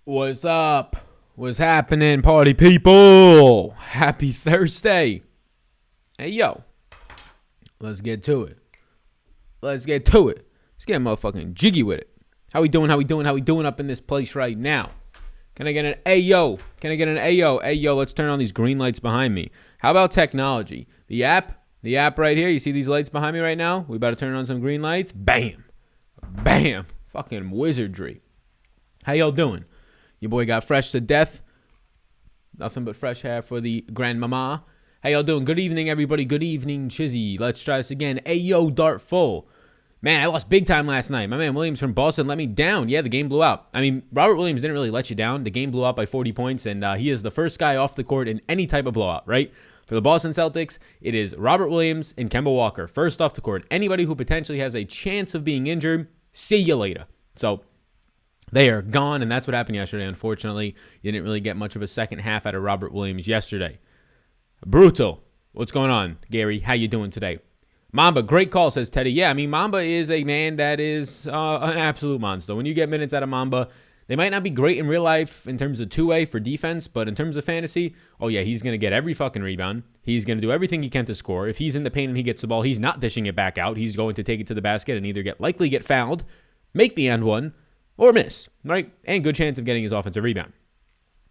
What's up? What's happening, party people? Happy Thursday. Hey, yo. Let's get to it. Let's get motherfucking jiggy with it. How we doing up in this place right now? Can I get an ayo? Ayo, let's turn on these green lights behind me. How about technology? The app right here. You see these lights behind me right now? We about to turn on some green lights. Bam. Bam. Fucking wizardry. How y'all doing? Your boy got fresh to death. Nothing but fresh hair for the grandmama. How y'all doing? Good evening, everybody. Good evening, Chizzy. Let's try this again. Ayo, dart full. Man, I lost big time last night. My man Williams from Boston let me down. Yeah, the game blew out. I mean, Robert Williams didn't really let you down. The game blew out by 40 points, and he is the first guy off the court in any type of blowout, right? For the Boston Celtics, it is Robert Williams and Kemba Walker. First off the court. Anybody who potentially has a chance of being injured, see you later. So they are gone, and that's what happened yesterday. Unfortunately, you didn't really get much of a second half out of Robert Williams yesterday. Brutal. What's going on, Gary? How you doing today? Mamba, great call, says Teddy. Yeah, I mean, Mamba is a man that is an absolute monster. When you get minutes out of Mamba, they might not be great in real life in terms of two-way for defense, but in terms of fantasy, oh yeah, he's going to get every fucking rebound. He's going to do everything he can to score. If he's in the paint and he gets the ball, he's not dishing it back out. He's going to take it to the basket and either likely get fouled, make the end one, or miss, right? And good chance of getting his offensive rebound.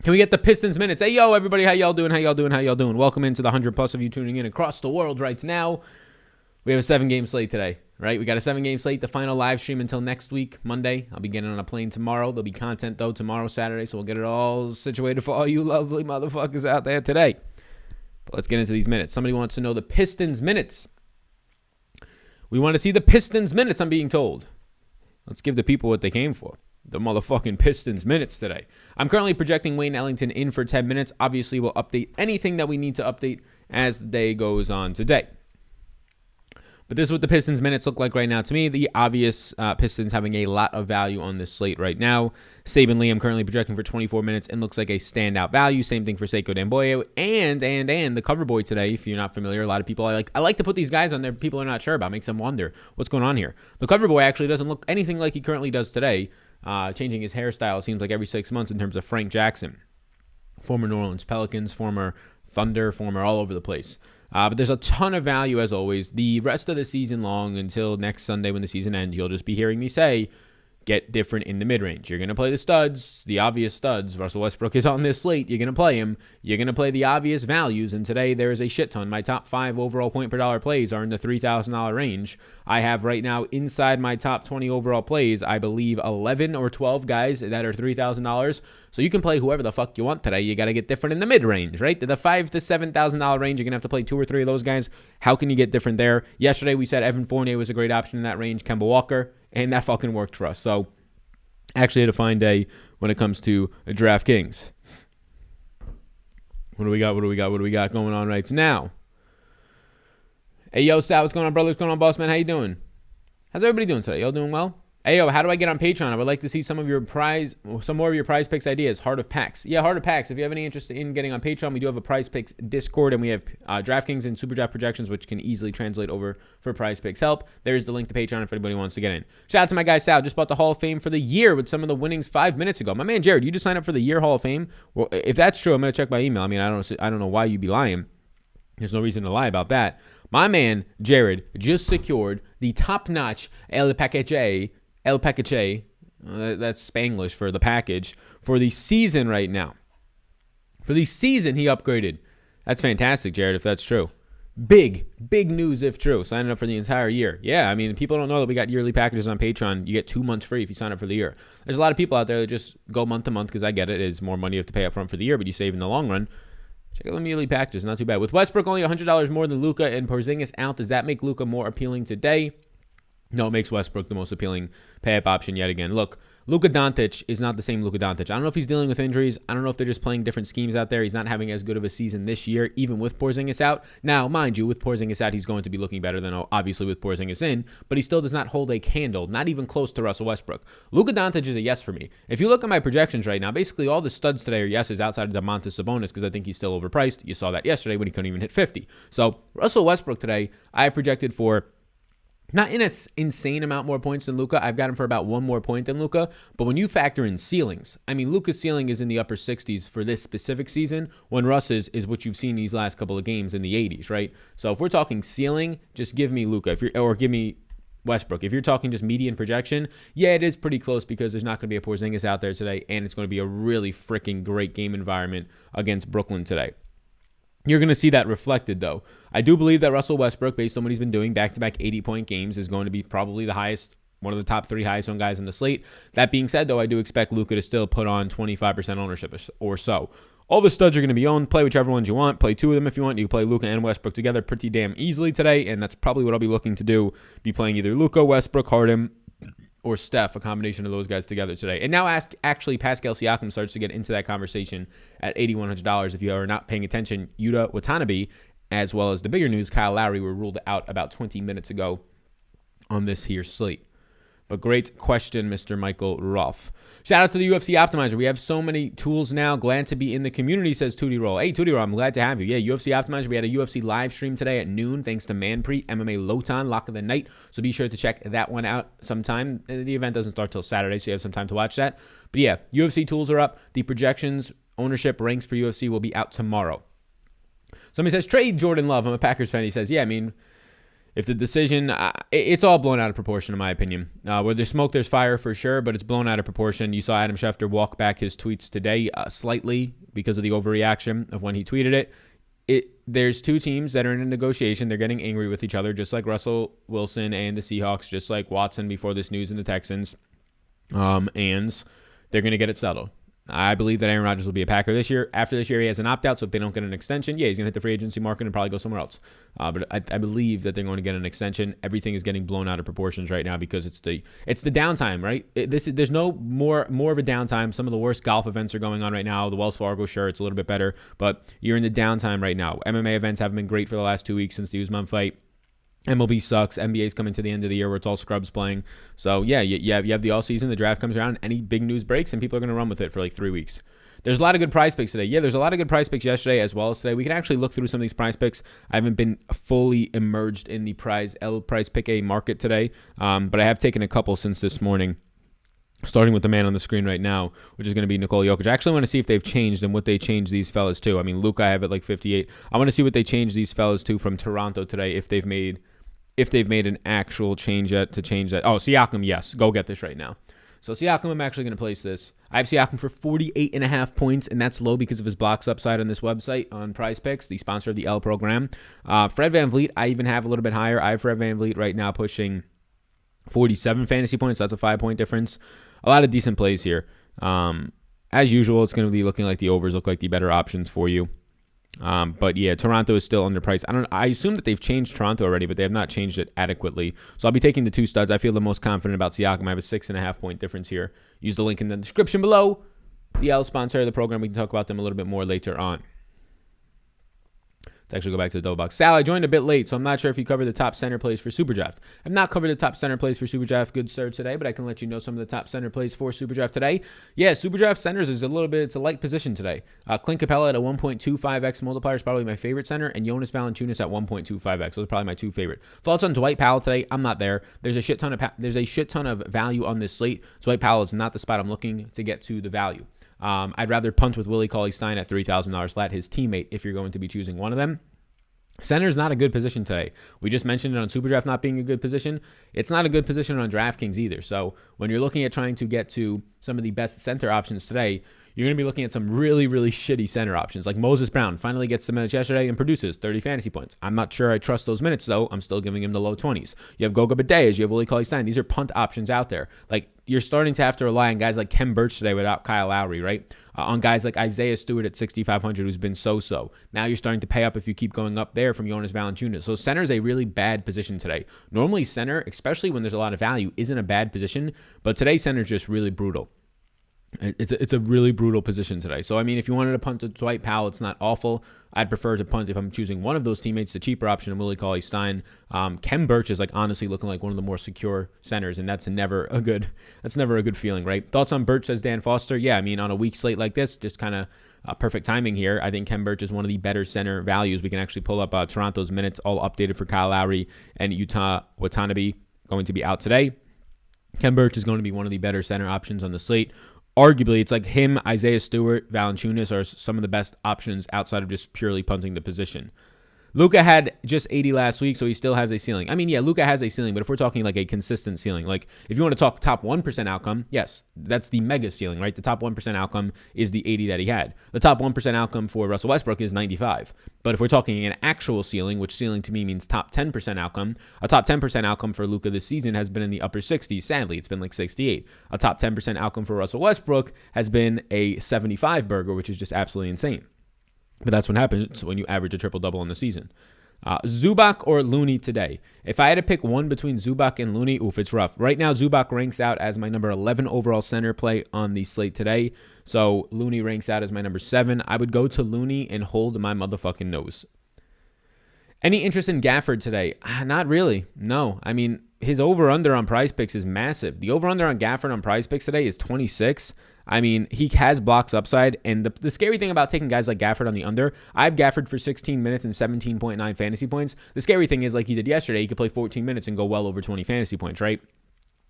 Can we get the Pistons minutes? Hey, yo, everybody, how y'all doing? Welcome into the 100 plus of you tuning in across the world right now. We have a 7-game slate today, right? We got a 7-game slate, the final live stream until next week, Monday. I'll be getting on a plane tomorrow. There'll be content, though, tomorrow, Saturday, so we'll get it all situated for all you lovely motherfuckers out there today. But let's get into these minutes. Somebody wants to know the Pistons minutes. We want to see the Pistons minutes, I'm being told. Let's give the people what they came for. The motherfucking Pistons minutes today. I'm currently projecting Wayne Ellington in for 10 minutes. Obviously, we'll update anything that we need to update as the day goes on today. But this is what the Pistons minutes look like right now. To me, the obvious Pistons having a lot of value on this slate right now. Saban Lee, I'm currently projecting for 24 minutes and looks like a standout value. Same thing for Seiko Damboye and the cover boy today. If you're not familiar, a lot of people I like to put these guys on there. People are not sure about. Makes them wonder what's going on here. The cover boy actually doesn't look anything like he currently does today. Changing his hairstyle seems like every 6 months in terms of Frank Jackson, former New Orleans Pelicans, former Thunder, former all over the place. But there's a ton of value, as always. The rest of the season long, until next Sunday when the season ends, you'll just be hearing me say, get different in the mid-range. You're going to play the studs, the obvious studs. Russell Westbrook is on this slate. You're going to play him. You're going to play the obvious values, and today there is a shit ton. My top 5 overall point per dollar plays are in the $3,000 range. I have right now inside my top 20 overall plays, I believe 11 or 12 guys that are $3,000. So you can play whoever the fuck you want today. You got to get different in the mid-range, right? The $5,000 to $7,000 range, you're going to have to play 2 or 3 of those guys. How can you get different there? Yesterday we said Evan Fournier was a great option in that range, Kemba Walker, and that fucking worked for us. So actually had a fine day when it comes to DraftKings. What do we got going on right now? Hey, yo, Sal, what's going on, brother? What's going on, boss man? How you doing? How's everybody doing today? Y'all doing well? Hey, yo, how do I get on Patreon? I would like to see some more of your prize picks ideas. Heart of Packs. Yeah, Heart of Packs. If you have any interest in getting on Patreon, we do have a prize picks Discord, and we have DraftKings and SuperDraft projections, which can easily translate over for prize picks help. There's the link to Patreon if anybody wants to get in. Shout out to my guy Sal. Just bought the Hall of Fame for the year with some of the winnings 5 minutes ago. My man Jared, you just signed up for the year Hall of Fame? Well, if that's true, I'm going to check my email. I mean, I don't know why you'd be lying. There's no reason to lie about that. My man Jared just secured the top-notch El Paquete, that's Spanglish for the package, for the season right now. For the season, he upgraded. That's fantastic, Jared, if that's true. Big news if true. Signing up for the entire year. Yeah, I mean, people don't know that we got yearly packages on Patreon. You get 2 months free if you sign up for the year. There's a lot of people out there that just go month to month because I get it. It's more money you have to pay up front for the year, but you save in the long run. Check out the yearly packages. Not too bad. With Westbrook only $100 more than Luka and Porzingis out, does that make Luka more appealing today? No, it makes Westbrook the most appealing pay-up option yet again. Look, Luka Doncic is not the same Luka Doncic. I don't know if he's dealing with injuries. I don't know if they're just playing different schemes out there. He's not having as good of a season this year, even with Porzingis out. Now, mind you, with Porzingis out, he's going to be looking better than obviously with Porzingis in, but he still does not hold a candle, not even close to Russell Westbrook. Luka Doncic is a yes for me. If you look at my projections right now, basically all the studs today are yeses outside of Domantas Sabonis because I think he's still overpriced. You saw that yesterday when he couldn't even hit 50. So Russell Westbrook today, I projected for Not in an insane amount more points than Luka. I've got him for about 1 more point than Luka. But when you factor in ceilings, I mean, Luka's ceiling is in the upper 60s for this specific season, when Russ's is what you've seen these last couple of games in the 80s, right? So if we're talking ceiling, just give me Luka, or give me Westbrook. If you're talking just median projection, yeah, it is pretty close because there's not going to be a Porzingis out there today, and it's going to be a really freaking great game environment against Brooklyn today. You're going to see that reflected, though. I do believe that Russell Westbrook, based on what he's been doing, back-to-back 80-point games, is going to be probably the highest, one of the top 3 highest owned guys in the slate. That being said, though, I do expect Luka to still put on 25% ownership or so. All the studs are going to be owned. Play whichever ones you want. Play 2 of them if you want. You can play Luka and Westbrook together pretty damn easily today, and that's probably what I'll be looking to do. Be playing either Luka, Westbrook, Harden, or Steph, a combination of those guys together today. And now actually Pascal Siakam starts to get into that conversation at $8,100. If you are not paying attention, Yuta Watanabe, as well as the bigger news, Kyle Lowry, were ruled out about 20 minutes ago on this here slate. But great question, Mr. Michael Rolfe. Shout out to the UFC Optimizer. We have so many tools now. Glad to be in the community, says Tootie Roll. Hey, Tootie Roll, I'm glad to have you. Yeah, UFC Optimizer. We had a UFC live stream today at noon, thanks to Manpreet, MMA Lotan, Lock of the Night. So be sure to check that one out sometime. The event doesn't start till Saturday, so you have some time to watch that. But yeah, UFC tools are up. The projections, ownership ranks for UFC will be out tomorrow. Somebody says, trade Jordan Love. I'm a Packers fan. He says, yeah, I mean, if the decision, it's all blown out of proportion, in my opinion. Where there's smoke, there's fire for sure, but it's blown out of proportion. You saw Adam Schefter walk back his tweets today slightly because of the overreaction of when he tweeted it. There's 2 teams that are in a negotiation. They're getting angry with each other, just like Russell Wilson and the Seahawks, just like Watson before this news and the Texans. And they're going to get it settled. I believe that Aaron Rodgers will be a Packer this year. After this year, he has an opt-out, so if they don't get an extension, yeah, he's going to hit the free agency market and probably go somewhere else. But I believe that they're going to get an extension. Everything is getting blown out of proportions right now because it's the downtime, right? There's no more of a downtime. Some of the worst golf events are going on right now. The Wells Fargo, sure, it's a little bit better, but you're in the downtime right now. MMA events haven't been great for the last 2 weeks since the Usman fight. MLB sucks. NBA's coming to the end of the year where it's all scrubs playing. So, yeah, you have the all-season. The draft comes around. Any big news breaks, and people are going to run with it for like 3 weeks. There's a lot of good prize picks today. Yeah, there's a lot of good prize picks yesterday as well as today. We can actually look through some of these prize picks. I haven't been fully immersed in the prize pick A market today, but I have taken a couple since this morning. Starting with the man on the screen right now, which is going to be Nikola Jokic. I actually want to see if they've changed and what they changed these fellas to. I mean, Luka, I have at like 58. I want to see what they changed these fellas to from Toronto today, if they've made an actual change yet to change that. Oh, Siakam, yes. Go get this right now. So Siakam, I'm actually going to place this. I have Siakam for 48.5 points, and that's low because of his blocks upside on this website on Prize Picks, the sponsor of the L program. Fred VanVleet, I even have a little bit higher. I have Fred VanVleet right now pushing 47 fantasy points. So that's a 5-point difference. A lot of decent plays here. As usual, it's going to be looking like the overs look like the better options for you. But yeah, Toronto is still underpriced. I assume that they've changed Toronto already, but they have not changed it adequately. So I'll be taking the 2 studs. I feel the most confident about Siakam. I have a 6.5-point difference here. Use the link in the description below. The L sponsor of the program. We can talk about them a little bit more later on. Let's actually go back to the double box. Sal, I joined a bit late, so I'm not sure if you covered the top center plays for SuperDraft. I've not covered the top center plays for SuperDraft, good sir, today, but I can let you know some of the top center plays for SuperDraft today. Yeah, SuperDraft centers is it's a light position today. Clint Capella at a 1.25x multiplier is probably my favorite center, and Jonas Valanciunas at 1.25x. Those are probably my 2 favorite. Thoughts on Dwight Powell today? I'm not there. There's a shit ton of value on this slate. Dwight Powell is not the spot I'm looking to get to the value. I'd rather punt with Willie Cauley-Stein at $3,000 flat, his teammate, if you're going to be choosing one of them. Center is not a good position today. We just mentioned it on SuperDraft not being a good position. It's not a good position on DraftKings either. So when you're looking at trying to get to some of the best center options today, you're going to be looking at some really, really shitty center options. Like Moses Brown finally gets the minutes yesterday and produces 30 fantasy points. I'm not sure I trust those minutes, though. I'm still giving him the low 20s. You have Goga Badeas. You have Willie Cauley-Stein. These are punt options out there. Like, you're starting to have to rely on guys like Kem Birch today without Kyle Lowry, right? On guys like Isaiah Stewart at 6,500, who's been so-so. Now you're starting to pay up if you keep going up there from Jonas Valanciunas. So center is a really bad position today. Normally center, especially when there's a lot of value, isn't a bad position, but today center is just really brutal. It's a really brutal position today. So, I mean, if you wanted to punt to Dwight Powell, it's not awful. I'd prefer to punt if I'm choosing one of those teammates, the cheaper option, Willie Cauley-Stein. Kem Birch is like honestly looking like one of the more secure centers, and that's never a good feeling, right? Thoughts on Birch, says Dan Foster? Yeah, I mean, on a weak slate like this, just kind of perfect timing here. I think Kem Birch is one of the better center values. We can actually pull up Toronto's minutes all updated for Kyle Lowry and Yuta Watanabe. going to be out today. Ken Burch is going to be one of the better center options on the slate. Arguably, it's like him, Isaiah Stewart, Valanciunas are some of the best options outside of just purely punting the position. Luka had just 80 last week, so he still has a ceiling. I mean, yeah, Luka has a ceiling, but if we're talking like a consistent ceiling, like if you want to talk top 1% outcome, yes, that's the mega ceiling, right? The top 1% outcome is the 80 that he had. The top 1% outcome for Russell Westbrook is 95. But if we're talking an actual ceiling, which ceiling to me means top 10% outcome, a top 10% outcome for Luka this season has been in the upper 60s. Sadly, it's been like 68. A top 10% outcome for Russell Westbrook has been a 75 burger, which is just absolutely insane. But that's what happens when you average a triple-double in the season. Zubac or Looney today? If I had to pick one between Zubac and Looney, it's rough. Right now, Zubac ranks out as my number 11 overall center play on the slate today. So Looney ranks out as my number 7. I would go to Looney and hold my motherfucking nose. Any interest in Gafford today? Not really. No. I mean, his over-under on Prize Picks is massive. The over-under on Gafford on Prize Picks today is 26. I mean, he has blocks upside, and the scary thing about taking guys like Gafford on the under, I have Gafford for 16 minutes and 17.9 fantasy points. The scary thing is, like he did yesterday, he could play 14 minutes and go well over 20 fantasy points, right?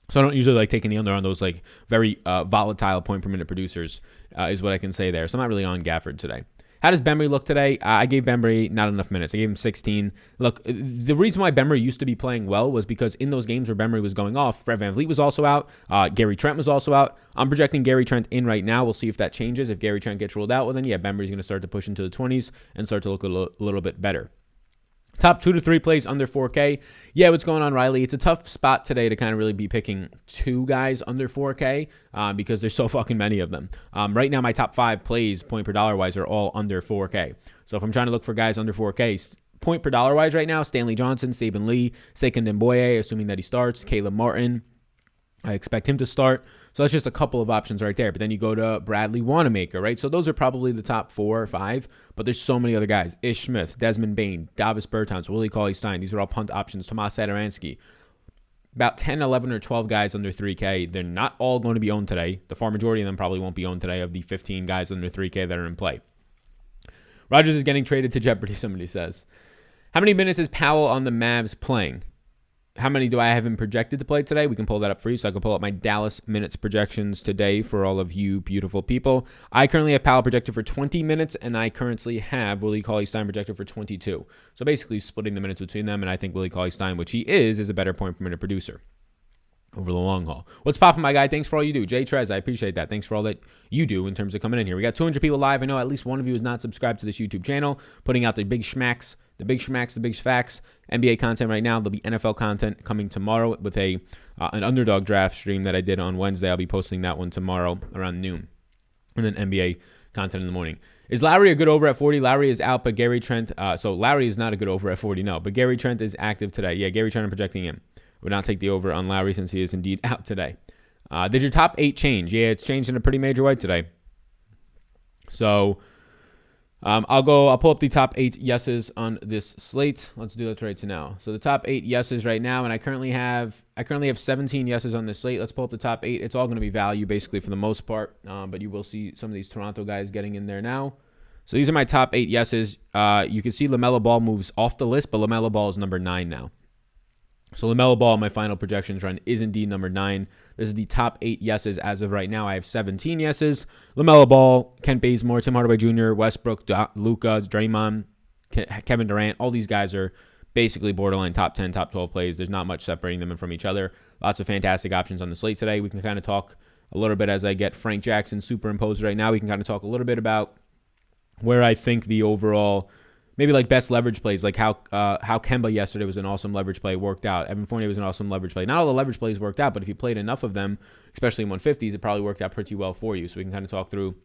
So I don't usually like taking the under on those like very volatile point per minute producers is what I can say there. So I'm not really on Gafford today. How does Bembry look today? I gave Bembry not enough minutes. I gave him 16. Look, the reason why Bembry used to be playing well was because in those games where Bembry was going off, Fred VanVleet was also out. Gary Trent was also out. I'm projecting Gary Trent in right now. We'll see if that changes. If Gary Trent gets ruled out, well then, yeah, Bembry's going to start to push into the 20s and start to look a little bit better. Top 2 to 3 plays under 4K. Yeah, what's going on, Riley? It's a tough spot today to kind of really be picking 2 guys under 4K because there's so fucking many of them. Right now, my top 5 plays, point per dollar wise, are all under 4K. So if I'm trying to look for guys under 4K, point per dollar wise right now, Stanley Johnson, Saban Lee, Sekou Demboye, assuming that he starts, Kayla Martin. I expect him to start. So that's just a couple of options right there. But then you go to Bradley Wanamaker, right? So those are probably the top 4 or 5. But there's so many other guys. Ish Smith, Desmond Bain, Davis Bertans, Willie Cauley-Stein. These are all punt options. Tomas Satoransky. About 10, 11, or 12 guys under 3K. They're not all going to be owned today. The far majority of them probably won't be owned today of the 15 guys under 3K that are in play. Rodgers is getting traded to Jeopardy, somebody says. How many minutes is Powell on the Mavs playing? How many do I have him projected to play today? We can pull that up for you. So I can pull up my Dallas minutes projections today for all of you beautiful people. I currently have Powell projected for 20 minutes, and I currently have Willie Cauley-Stein projected for 22. So basically splitting the minutes between them, and I think Willie Cauley-Stein, which he is a better point per minute producer over the long haul. What's popping, my guy? Thanks for all you do. Jay Trez, I appreciate that. Thanks for all that you do in terms of coming in here. We got 200 people live. I know at least one of you is not subscribed to this YouTube channel, putting out the big schmacks, the big facts, NBA content right now. There'll be NFL content coming tomorrow with an underdog draft stream that I did on Wednesday. I'll be posting that one tomorrow around noon. And then NBA content in the morning. Is Lowry a good over at 40? Lowry is out, but Gary Trent, so Lowry is not a good over at 40, no. But Gary Trent is active today. Yeah, Gary Trent, I'm projecting him. Would not take the over on Lowry since he is indeed out today. Did your top 8 change? Yeah, it's changed in a pretty major way today. So I'll pull up the top 8 yeses on this slate. Let's do that right now. So the top 8 yeses right now, and I currently have 17 yeses on this slate. Let's pull up the top 8. It's all going to be value basically for the most part, but you will see some of these Toronto guys getting in there now. So these are my top 8 yeses. You can see Lamello Ball moves off the list, but Lamello Ball is number 9 now. So Lamello Ball, my final projections run, is indeed number 9. This is the top 8 yeses as of right now. I have 17 yeses. Lamello Ball, Kent Bazemore, Tim Hardaway Jr., Westbrook, Luka, Draymond, Kevin Durant. All these guys are basically borderline top 10, top 12 plays. There's not much separating them from each other. Lots of fantastic options on the slate today. We can kind of talk a little bit as I get Frank Jackson superimposed right now. We can kind of talk a little bit about where I think the overall maybe like best leverage plays, like how Kemba yesterday was an awesome leverage play, worked out. Evan Fournier was an awesome leverage play. Not all the leverage plays worked out, but if you played enough of them, especially in 150s, it probably worked out pretty well for you. So we can kind of talk through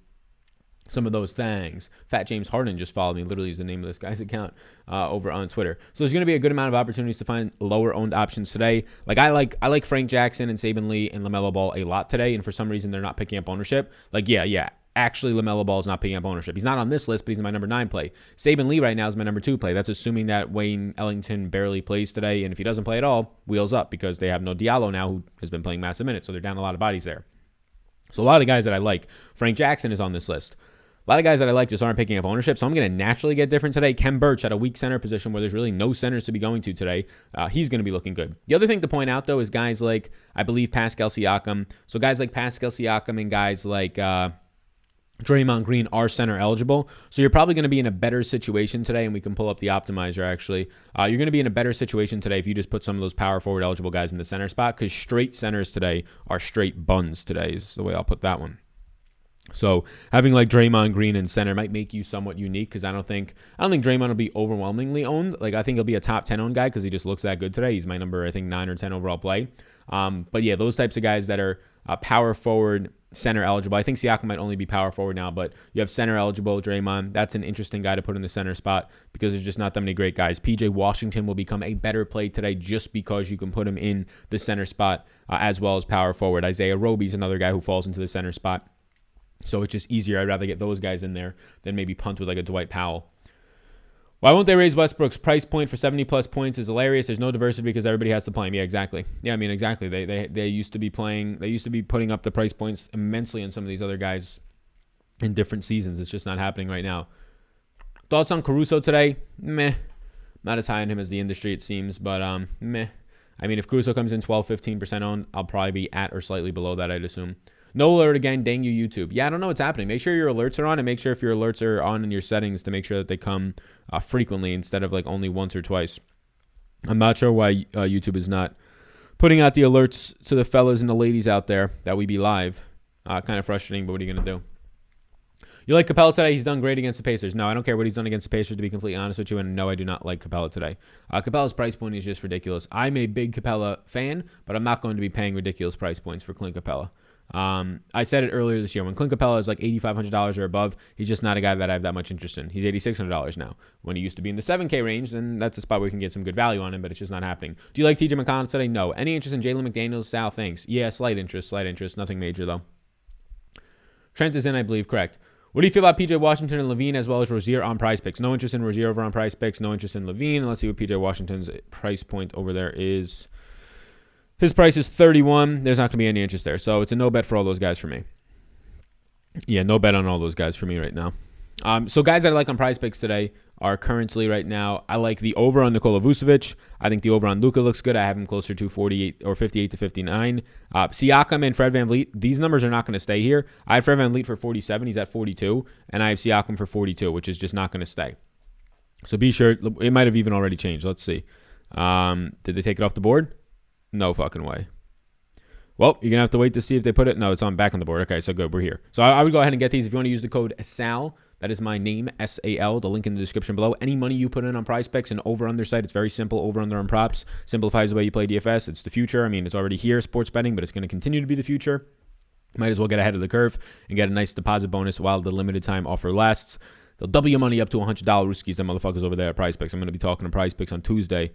some of those things. Fat James Harden just followed me, literally is the name of this guy's account over on Twitter. So there's going to be a good amount of opportunities to find lower owned options today. Like I like Frank Jackson and Saban Lee and Lamello Ball a lot today, and for some reason they're not picking up ownership. Like yeah. Actually, Lamello Ball is not picking up ownership. He's not on this list, but he's my number 9 play. Saban Lee right now is my number 2 play. That's assuming that Wayne Ellington barely plays today, and if he doesn't play at all, wheels up because they have no Diallo now, who has been playing massive minutes, so they're down a lot of bodies there. So a lot of guys that I like. Frank Jackson is on this list. A lot of guys that I like just aren't picking up ownership, so I'm going to naturally get different today. Kem Birch at a weak center position where there's really no centers to be going to today. He's going to be looking good. The other thing to point out, though, is guys like, I believe, Pascal Siakam. So guys like Pascal Siakam and guys like Draymond Green are center eligible. So you're probably going to be in a better situation today, and we can pull up the optimizer, actually. You're going to be in a better situation today if you just put some of those power forward eligible guys in the center spot, because straight centers today are straight buns today is the way I'll put that one. So having like Draymond Green in center might make you somewhat unique, because I don't think Draymond will be overwhelmingly owned. Like, I think he'll be a top 10 owned guy because he just looks that good today. He's my number, I think, 9 or 10 overall play. But yeah, those types of guys that are power forward, center eligible. I think Siakam might only be power forward now, but you have center eligible Draymond. That's an interesting guy to put in the center spot because there's just not that many great guys. PJ Washington will become a better play today just because you can put him in the center spot as well as power forward. Isaiah Roby's another guy who falls into the center spot. So it's just easier. I'd rather get those guys in there than maybe punt with like a Dwight Powell. Why won't they raise Westbrook's price point for 70-plus points is hilarious. There's no diversity because everybody has to play him. Yeah, exactly. Yeah, I mean, exactly. They used to be playing. They used to be putting up the price points immensely on some of these other guys in different seasons. It's just not happening right now. Thoughts on Caruso today? Meh. Not as high on him as the industry, it seems, but meh. I mean, if Caruso comes in 12, 15% owned, I'll probably be at or slightly below that, I'd assume. No alert again, dang you, YouTube. Yeah, I don't know what's happening. Make sure your alerts are on, and make sure if your alerts are on in your settings to make sure that they come frequently instead of like only once or twice. I'm not sure why YouTube is not putting out the alerts to the fellas and the ladies out there that we be live. Kind of frustrating, but what are you going to do? You like Capella today? He's done great against the Pacers. No, I don't care what he's done against the Pacers, to be completely honest with you, and no, I do not like Capella today. Capella's price point is just ridiculous. I'm a big Capella fan, but I'm not going to be paying ridiculous price points for Clint Capella. I said it earlier this year. When Clint Capella is like $8,500 or above, he's just not a guy that I have that much interest in. He's $8,600 now. When he used to be in the 7K range, then that's a spot where we can get some good value on him, but it's just not happening. Do you like TJ McConnell today? No. Any interest in Jalen McDaniels? Sal, thanks. Yeah, slight interest. Nothing major, though. Trent is in, I believe. Correct. What do you feel about PJ Washington and Levine as well as Rozier on Prize Picks? No interest in Rozier over on Prize Picks. No interest in Levine. Let's see what PJ Washington's price point over there is. His price is 31. There's not going to be any interest there. So it's a no bet for all those guys for me. Yeah, no bet on all those guys for me right now. So guys that I like on Prize Picks today are currently right now, I like the over on Nikola Vucevic. I think the over on Luka looks good. I have him closer to 48 or 58 to 59. Siakam and Fred VanVleet, these numbers are not going to stay here. I have Fred VanVleet for 47. He's at 42. And I have Siakam for 42, which is just not going to stay. So be sure. It might have even already changed. Let's see. Did they take it off the board? No fucking way. Well, you're going to have to wait to see if they put it. No, it's on back on the board. Okay, so good. We're here. So I would go ahead and get these. If you want to use the code SAL, that is my name, SAL, the link in the description below. Any money you put in on Prize Picks and over-under site, it's very simple. Over-under on props. Simplifies the way you play DFS. It's the future. I mean, it's already here, sports betting, but it's going to continue to be the future. Might as well get ahead of the curve and get a nice deposit bonus while the limited time offer lasts. They'll double your money up to $100. Rooskies, them motherfuckers over there at Prize Picks. I'm going to be talking to Prize Picks on Tuesday.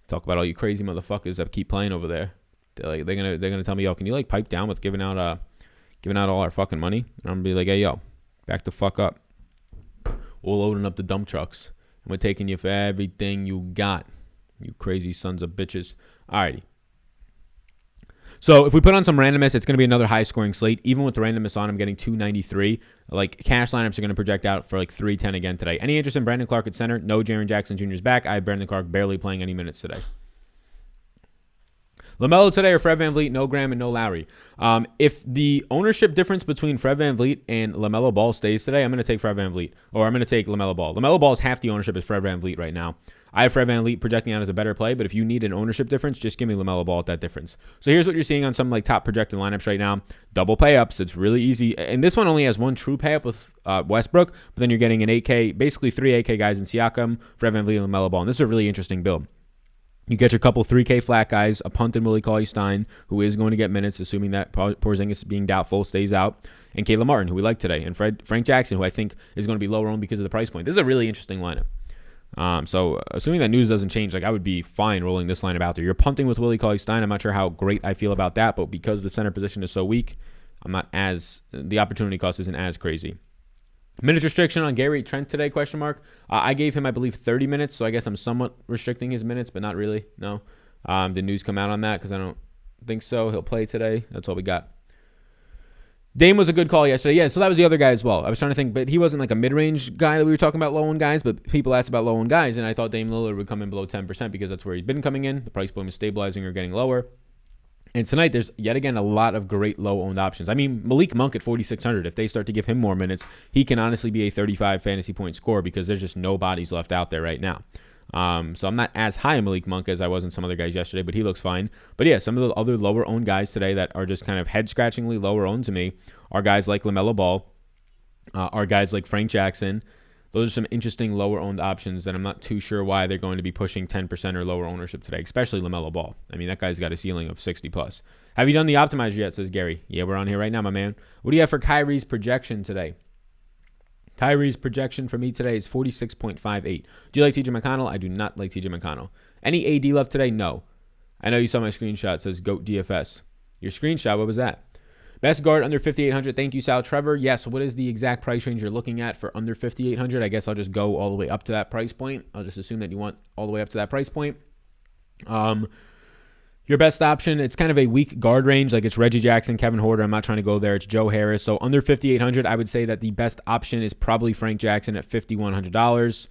Talk about all you crazy motherfuckers that keep playing over there. They're gonna tell me, yo, can you like pipe down with giving out all our fucking money? And I'm gonna be like, hey, yo, back the fuck up. We're loading up the dump trucks and we're taking you for everything you got. You crazy sons of bitches. Alrighty. So if we put on some randomness, it's going to be another high-scoring slate. Even with the randomness on, I'm getting 293. Like, cash lineups are going to project out for like 310 again today. Any interest in Brandon Clark at center? No, Jaren Jackson Jr. is back. I have Brandon Clark barely playing any minutes today. Lamello today or Fred VanVleet? No Graham and no Lowry. If the ownership difference between Fred VanVleet and LaMelo Ball stays today, I'm going to take Fred VanVleet. Or I'm going to take LaMelo Ball. LaMelo Ball is half the ownership as Fred VanVleet right now. I have Fred VanVleet projecting out as a better play, but if you need an ownership difference, just give me LaMelo Ball at that difference. So here's what you're seeing on some like top projected lineups right now. Double payups. It's really easy. And this one only has one true payup with Westbrook, but then you're getting an 8K, basically 3 8K guys in Siakam, Fred VanVleet, and LaMelo Ball. And this is a really interesting build. You get your couple 3K flat guys, a punt and Willie Cauley-Stein, who is going to get minutes, assuming that Porzingis being doubtful stays out, and Kayla Martin, who we like today, and Frank Jackson, who I think is going to be lower owned because of the price point. This is a really interesting lineup. So assuming that news doesn't change, like I would be fine rolling this lineup out there. You're punting with Willie Cauley-Stein. I'm not sure how great I feel about that, but because the center position is so weak, the opportunity cost isn't as crazy. Minutes restriction on Gary Trent today, question mark. I gave him, I believe, 30 minutes, so I guess I'm somewhat restricting his minutes, but not really, no. Did news come out on that? Because I don't think so. He'll play today. That's all we got. Dame was a good call yesterday. Yeah, so that was the other guy as well. I was trying to think, but he wasn't like a mid-range guy that we were talking about low-owned guys, but people asked about low-owned guys, and I thought Dame Lillard would come in below 10% because that's where he'd been coming in. The price point was stabilizing or getting lower. And tonight, there's yet again a lot of great low-owned options. I mean, Malik Monk at 4,600, if they start to give him more minutes, he can honestly be a 35 fantasy point scorer because there's just no bodies left out there right now. So I'm not as high on Malik Monk as I was in some other guys yesterday, but he looks fine. But yeah, some of the other lower owned guys today that are just kind of head scratchingly lower owned to me are guys like Lamello Ball, are guys like Frank Jackson. Those are some interesting lower owned options that I'm not too sure why they're going to be pushing 10% or lower ownership today, especially Lamello Ball. I mean, that guy's got a ceiling of 60 plus. Have you done the optimizer yet, says Gary? Yeah, we're on here right now, my man. What do you have for Kyrie's projection today? Kyrie's projection for me today is 46.58. Do you like TJ McConnell? I do not like TJ McConnell. Any AD left today? No. I know you saw my screenshot. It says GOAT DFS. Your screenshot, what was that? Best guard under 5,800. Thank you, Sal. Trevor, yes, what is the exact price range you're looking at for under 5,800? I guess I'll just go all the way up to that price point. I'll just assume that you want all the way up to that price point. Your best option, it's kind of a weak guard range. Like it's Reggie Jackson, Kevin Huerter. I'm not trying to go there. It's Joe Harris. So under 5,800, I would say that the best option is probably Frank Jackson at $5,100.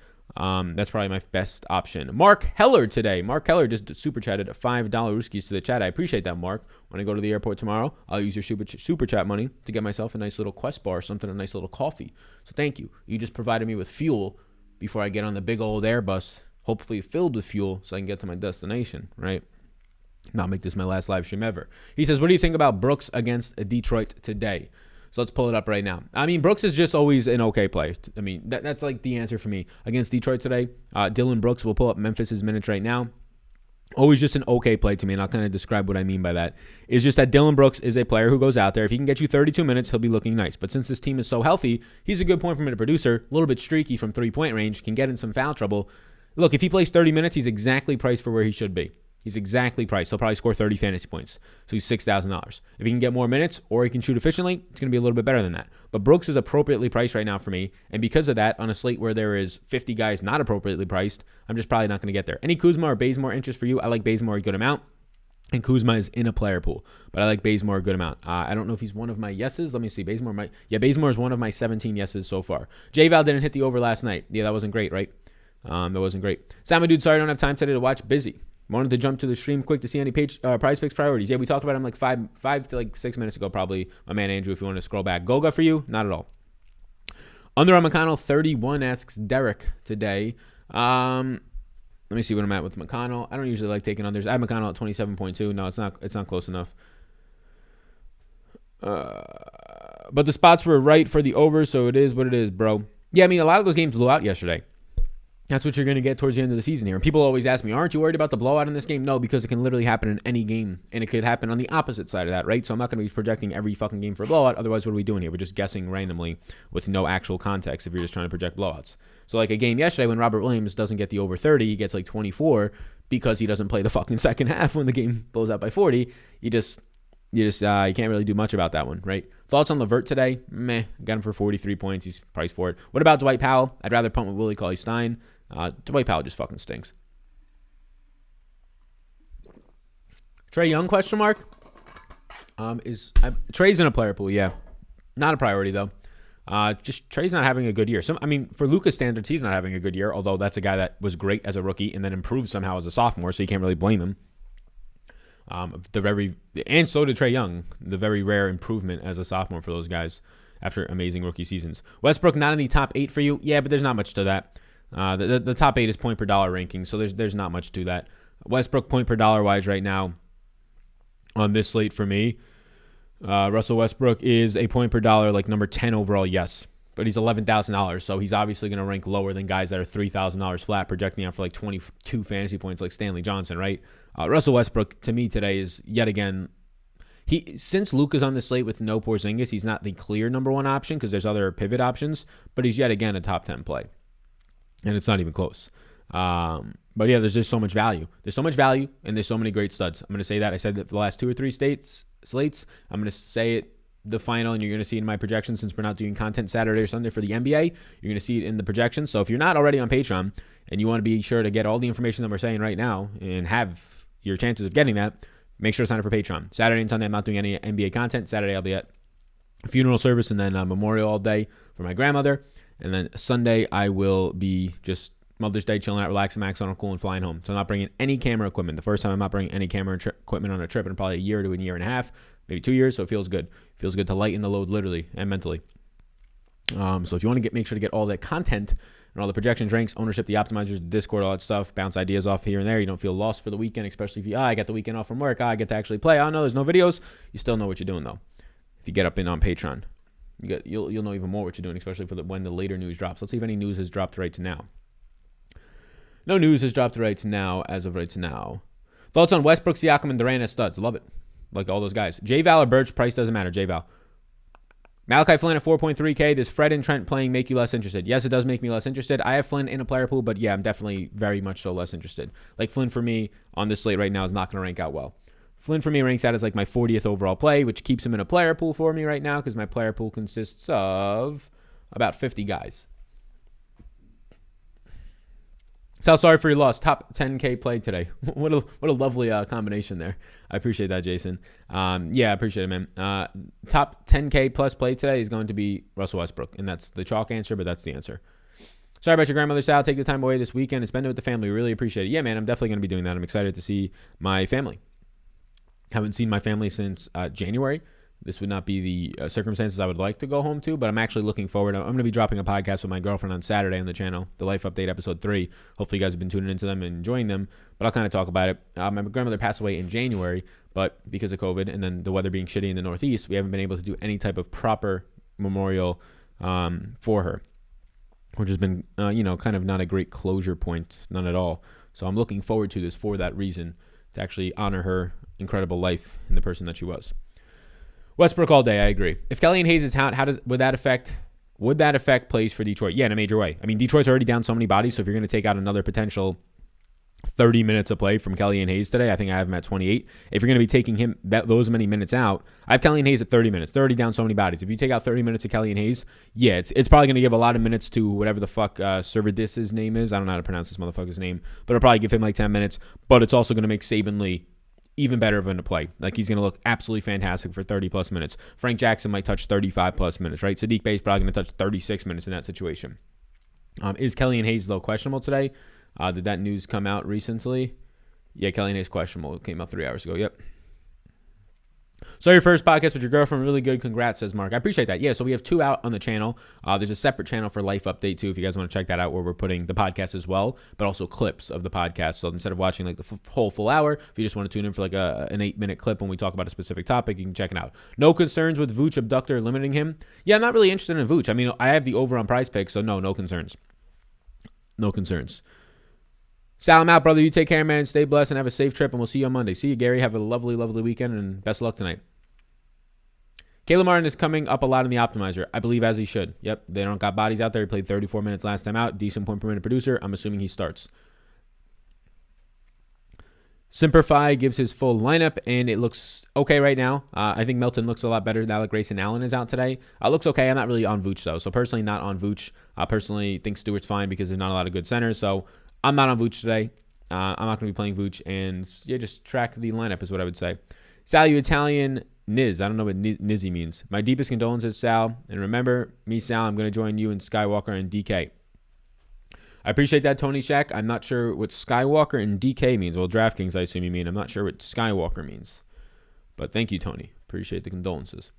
That's probably my best option. Mark Heller today. Mark Heller just super chatted $5 Rooskies to the chat. I appreciate that, Mark. When I go to the airport tomorrow, I'll use your super chat money to get myself a nice little Quest bar or something, a nice little coffee. So thank you. You just provided me with fuel before I get on the big old Airbus, hopefully filled with fuel so I can get to my destination, right? Not make this my last live stream ever. He says, what do you think about Brooks against Detroit today? So let's pull it up right now. I mean, Brooks is just always an okay player. I mean, that's like the answer for me. Against Detroit today, Dylan Brooks will pull up Memphis's minutes right now. Always just an okay play to me, and I'll kind of describe what I mean by that. It's just that Dylan Brooks is a player who goes out there. If he can get you 32 minutes, he'll be looking nice. But since this team is so healthy, he's a good point per minute producer, a little bit streaky from three-point range, can get in some foul trouble. Look, if he plays 30 minutes, he's exactly priced for where he should be. He's exactly priced. He'll probably score 30 fantasy points. So he's $6,000. If he can get more minutes or he can shoot efficiently, it's going to be a little bit better than that. But Brooks is appropriately priced right now for me. And because of that, on a slate where there is 50 guys not appropriately priced, I'm just probably not going to get there. Any Kuzma or Bazemore interest for you? I like Bazemore a good amount. And Kuzma is in a player pool. But I like Bazemore a good amount. I don't know if he's one of my yeses. Let me see. Bazemore is one of my 17 yeses so far. J-Val didn't hit the over last night. Yeah, that wasn't great, right? That wasn't great. Simon, dude, sorry I don't have time today to watch. Busy. Wanted to jump to the stream quick to see any prize picks priorities. Yeah, we talked about him like five to like 6 minutes ago, probably. My man Andrew, if you want to scroll back. Golga for you? Not at all. Under on McConnell, 31 asks Derek today. Let me see what I'm at with McConnell. I don't usually like taking unders. I have McConnell at 27.2. No, it's not close enough. But the spots were right for the over, so it is what it is, bro. Yeah, I mean, a lot of those games blew out yesterday. That's what you're going to get towards the end of the season here. And people always ask me, aren't you worried about the blowout in this game? No, because it can literally happen in any game. And it could happen on the opposite side of that, right? So I'm not going to be projecting every fucking game for a blowout. Otherwise, what are we doing here? We're just guessing randomly with no actual context if you're just trying to project blowouts. So like a game yesterday when Robert Williams doesn't get the over 30, he gets like 24 because he doesn't play the fucking second half when the game blows out by 40. You can't really do much about that one, right? Thoughts on LeVert today? Meh. Got him for 43 points. He's priced for it. What about Dwight Powell? I'd rather punt with Willie Cauley-Stein. Dwight Powell just fucking stinks. Trae Young, question mark? Trae's in a player pool, yeah. Not a priority, though. Just Trae's not having a good year. For Luka's standards, he's not having a good year, although that's a guy that was great as a rookie and then improved somehow as a sophomore, so you can't really blame him. And so did Trae Young, the very rare improvement as a sophomore for those guys after amazing rookie seasons. Westbrook not in the top 8 for you? Yeah, but there's not much to that. The top 8 is point per dollar ranking, so there's not much to that. Westbrook point per dollar wise right now on this slate for me, Russell Westbrook is a point per dollar like number 10 overall, yes. But he's $11,000, so he's obviously going to rank lower than guys that are $3,000 flat, projecting out for like 22 fantasy points like Stanley Johnson, right? Russell Westbrook, to me today, is yet again, since Luka's on the slate with no Porzingis, he's not the clear number one option because there's other pivot options, but he's yet again a top 10 play. And it's not even close. But yeah, there's just so much value. There's so much value, and there's so many great studs. I'm going to say that. I said that for the last 2 or 3 slates. I'm going to say it the final, and you're going to see it in my projections since we're not doing content Saturday or Sunday for the NBA. You're going to see it in the projections. So if you're not already on Patreon and you want to be sure to get all the information that we're saying right now and have your chances of getting that, make sure to sign up for Patreon. Saturday and Sunday, I'm not doing any NBA content. Saturday, I'll be at funeral service, and then memorial all day for my grandmother. And then Sunday, I will be just Mother's Day, chilling out, relaxing, max on a cool, and flying home. So I'm not bringing any camera equipment. The first time I'm not bringing any camera equipment on a trip in probably a year to a year and a half, maybe 2 years. So it feels good. It feels good to lighten the load literally and mentally. So if you want to make sure to get all that content and all the projections, ranks, ownership, the optimizers, Discord, all that stuff, bounce ideas off here and there. You don't feel lost for the weekend, especially if I got the weekend off from work. I get to actually play. No, there's no videos. You still know what you're doing though. If you get up in on Patreon, you'll know even more what you're doing, especially for when the later news drops. Let's see if any news has dropped right to now. No news has dropped right to now as of right to now. Thoughts on Westbrook, Siakam, and Durant as studs? Love it. Like all those guys. J-Val or Birch, price doesn't matter. J-Val. Malachi Flynn at 4.3K. Does Fred and Trent playing make you less interested? Yes, it does make me less interested. I have Flynn in a player pool, but yeah, I'm definitely very much so less interested. Like Flynn for me on this slate right now is not going to rank out well. Flynn for me ranks out as like my 40th overall play, which keeps him in a player pool for me right now because my player pool consists of about 50 guys. Sal, sorry for your loss. Top 10K play today. What a lovely combination there. I appreciate that, Jason. Yeah, I appreciate it, man. Top 10K plus play today is going to be Russell Westbrook, and that's the chalk answer, but that's the answer. Sorry about your grandmother, Sal. Take the time away this weekend and spend it with the family. We really appreciate it. Yeah, man, I'm definitely going to be doing that. I'm excited to see my family. Haven't seen my family since January. This would not be the circumstances I would like to go home to, but I'm actually looking forward. I'm going to be dropping a podcast with my girlfriend on Saturday on the channel, The Life Update Episode 3. Hopefully you guys have been tuning into them and enjoying them, but I'll kind of talk about it. My grandmother passed away in January, but because of COVID and then the weather being shitty in the Northeast, we haven't been able to do any type of proper memorial for her, which has been, kind of not a great closure point, none at all. So I'm looking forward to this for that reason, to actually honor her incredible life and the person that she was. Westbrook all day, I agree. If Killian Hayes is out, would that affect plays for Detroit? Yeah, in a major way. I mean, Detroit's already down so many bodies, so if you're going to take out another potential 30 minutes of play from Killian Hayes today, I think I have him at 28. If you're going to be taking him those many minutes out, I have Killian Hayes at 30 minutes. They're already down so many bodies. If you take out 30 minutes of Killian Hayes, yeah, it's probably going to give a lot of minutes to whatever the fuck Servidis's name is. I don't know how to pronounce this motherfucker's name, but it'll probably give him like 10 minutes. But it's also going to make Saban Lee even better of him to play. Like, he's going to look absolutely fantastic for 30-plus minutes. Frank Jackson might touch 35-plus minutes, right? Sadiq Bey's probably going to touch 36 minutes in that situation. Is Killian Hayes, though, questionable today? Did that news come out recently? Yeah, Killian Hayes questionable. It came out 3 hours ago. Yep. So your first podcast with your girlfriend, really good. Congrats, says Mark. I appreciate that. Yeah, so we have 2 out on the channel. There's a separate channel for Life Update, too, if you guys want to check that out, where we're putting the podcast as well, but also clips of the podcast. So instead of watching like the whole full hour, if you just want to tune in for like an 8-minute clip when we talk about a specific topic, you can check it out. No concerns with Vooch abductor limiting him? Yeah, I'm not really interested in Vooch. I mean, I have the over on Prize Picks, so no concerns. No concerns. Sal, I'm out, brother. You take care, man. Stay blessed and have a safe trip, and we'll see you on Monday. See you, Gary. Have a lovely, lovely weekend, and best of luck tonight. Kayla Martin is coming up a lot in the optimizer. I believe as he should. Yep, they don't got bodies out there. He played 34 minutes last time out. Decent point per minute producer. I'm assuming he starts. Simplify gives his full lineup, and it looks okay right now. I think Melton looks a lot better now that Grayson Allen is out today. Looks okay. I'm not really on Vooch, though. So personally, not on Vooch. I personally think Stewart's fine because there's not a lot of good centers. So I'm not on Vooch today. I'm not going to be playing Vooch. And yeah, just track the lineup is what I would say. Sal, you Italian Niz. I don't know what Nizzy means. My deepest condolences, Sal. And remember, me, Sal, I'm going to join you and Skywalker and DK. I appreciate that, Tony Shack. I'm not sure what Skywalker and DK means. Well, DraftKings, I assume you mean. I'm not sure what Skywalker means. But thank you, Tony. Appreciate the condolences.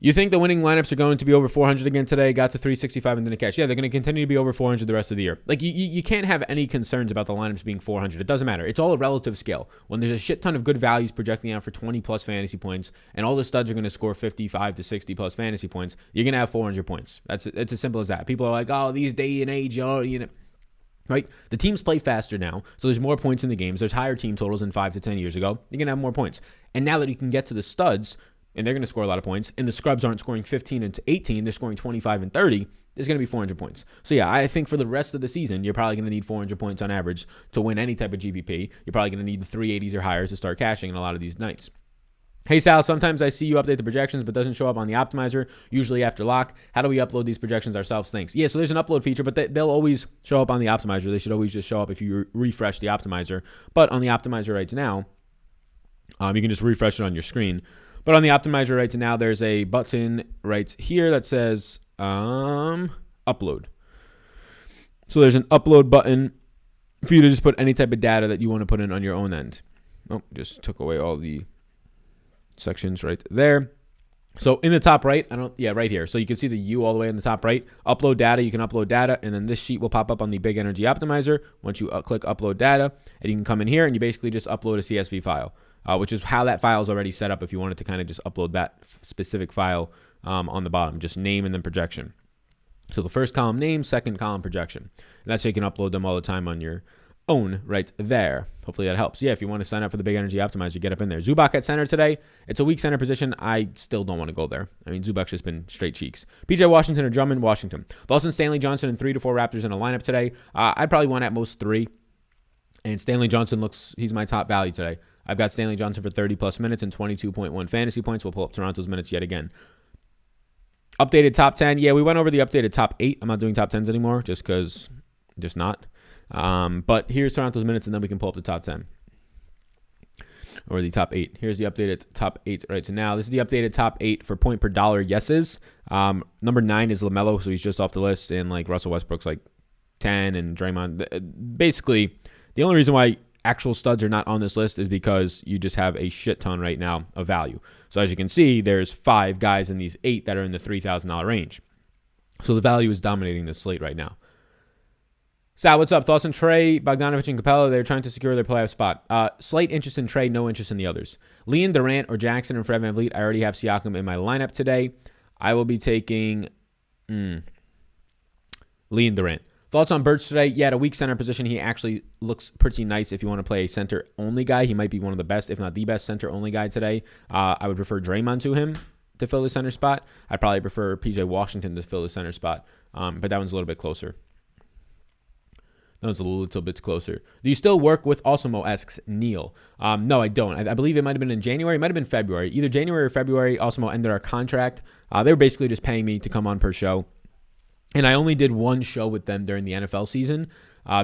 You think the winning lineups are going to be over 400 again today? Got to 365 and then a cash. Yeah, they're going to continue to be over 400 the rest of the year. Like, you can't have any concerns about the lineups being 400. It doesn't matter. It's all a relative scale. When there's a shit ton of good values projecting out for 20-plus fantasy points, and all the studs are going to score 55 to 60-plus fantasy points, you're going to have 400 points. It's as simple as that. People are like, oh, these day and age, right? The teams play faster now, so there's more points in the games. There's higher team totals than 5 to 10 years ago. You're going to have more points. And now that you can get to the studs, and they're going to score a lot of points, and the scrubs aren't scoring 15 and 18, they're scoring 25 and 30, there's going to be 400 points. So yeah, I think for the rest of the season, you're probably going to need 400 points on average to win any type of GPP. You're probably going to need the 380s or higher to start cashing in a lot of these nights. Hey Sal, sometimes I see you update the projections, but doesn't show up on the optimizer, usually after lock. How do we upload these projections ourselves? Thanks. Yeah, so there's an upload feature, but they'll always show up on the optimizer. They should always just show up if you refresh the optimizer. But on the optimizer right now, you can just refresh it on your screen. But on the optimizer right now, there's a button right here that says upload. So there's an upload button for you to just put any type of data that you want to put in on your own end. Oh, just took away all the sections right there. So in the top right, right here. So you can see the U all the way in the top right. Upload data, you can upload data, and then this sheet will pop up on the Big Energy Optimizer once you click upload data, and you can come in here and you basically just upload a CSV file, which is how that file is already set up if you wanted to kind of just upload that specific file on the bottom, just name and then projection. So the first column name, second column projection. And that's how you can upload them all the time on your own right there. Hopefully that helps. Yeah, if you want to sign up for the Big Energy Optimizer, get up in there. Zubac at center today. It's a weak center position. I still don't want to go there. I mean, Zubac's just been straight cheeks. PJ Washington or Drummond, Washington. Lawson, Stanley Johnson, and 3 to 4 Raptors in a lineup today. I'd probably want at most 3. And Stanley Johnson he's my top value today. I've got Stanley Johnson for 30 plus minutes and 22.1 fantasy points. We'll pull up Toronto's minutes yet again. Updated top 10. Yeah, we went over the updated top 8. I'm not doing top 10s anymore just because just not. But here's Toronto's minutes, and then we can pull up the top 10 or the top 8. Here's the updated top 8 right to now. This is the updated top 8 for point per dollar yeses. Number 9 is Lamello, so he's just off the list, and like Russell Westbrook's like 10, and Draymond. Basically, the only reason why actual studs are not on this list is because you just have a shit ton right now of value. So as you can see, there's 5 guys in these 8 that are in the $3,000 range. So the value is dominating this slate right now. Sal, what's up? Thoughts on Trey, Bogdanovich, and Capella? They're trying to secure their playoff spot. Slight interest in Trey, no interest in the others. Lee and Durant or Jackson and Fred VanVleet. I already have Siakam in my lineup today. I will be taking Lee and Durant. Thoughts on Birch today? Yeah, at a weak center position, he actually looks pretty nice if you want to play a center-only guy. He might be one of the best, if not the best center-only guy today. I would prefer Draymond to him to fill the center spot. I'd probably prefer PJ Washington to fill the center spot, but that one's a little bit closer. That was a little bit closer. Do you still work with Osimo, asks Neil. No, I don't. I believe it might have been in January. It might have been February. Either January or February, Osimo ended our contract. They were basically just paying me to come on per show. And I only did one show with them during the NFL season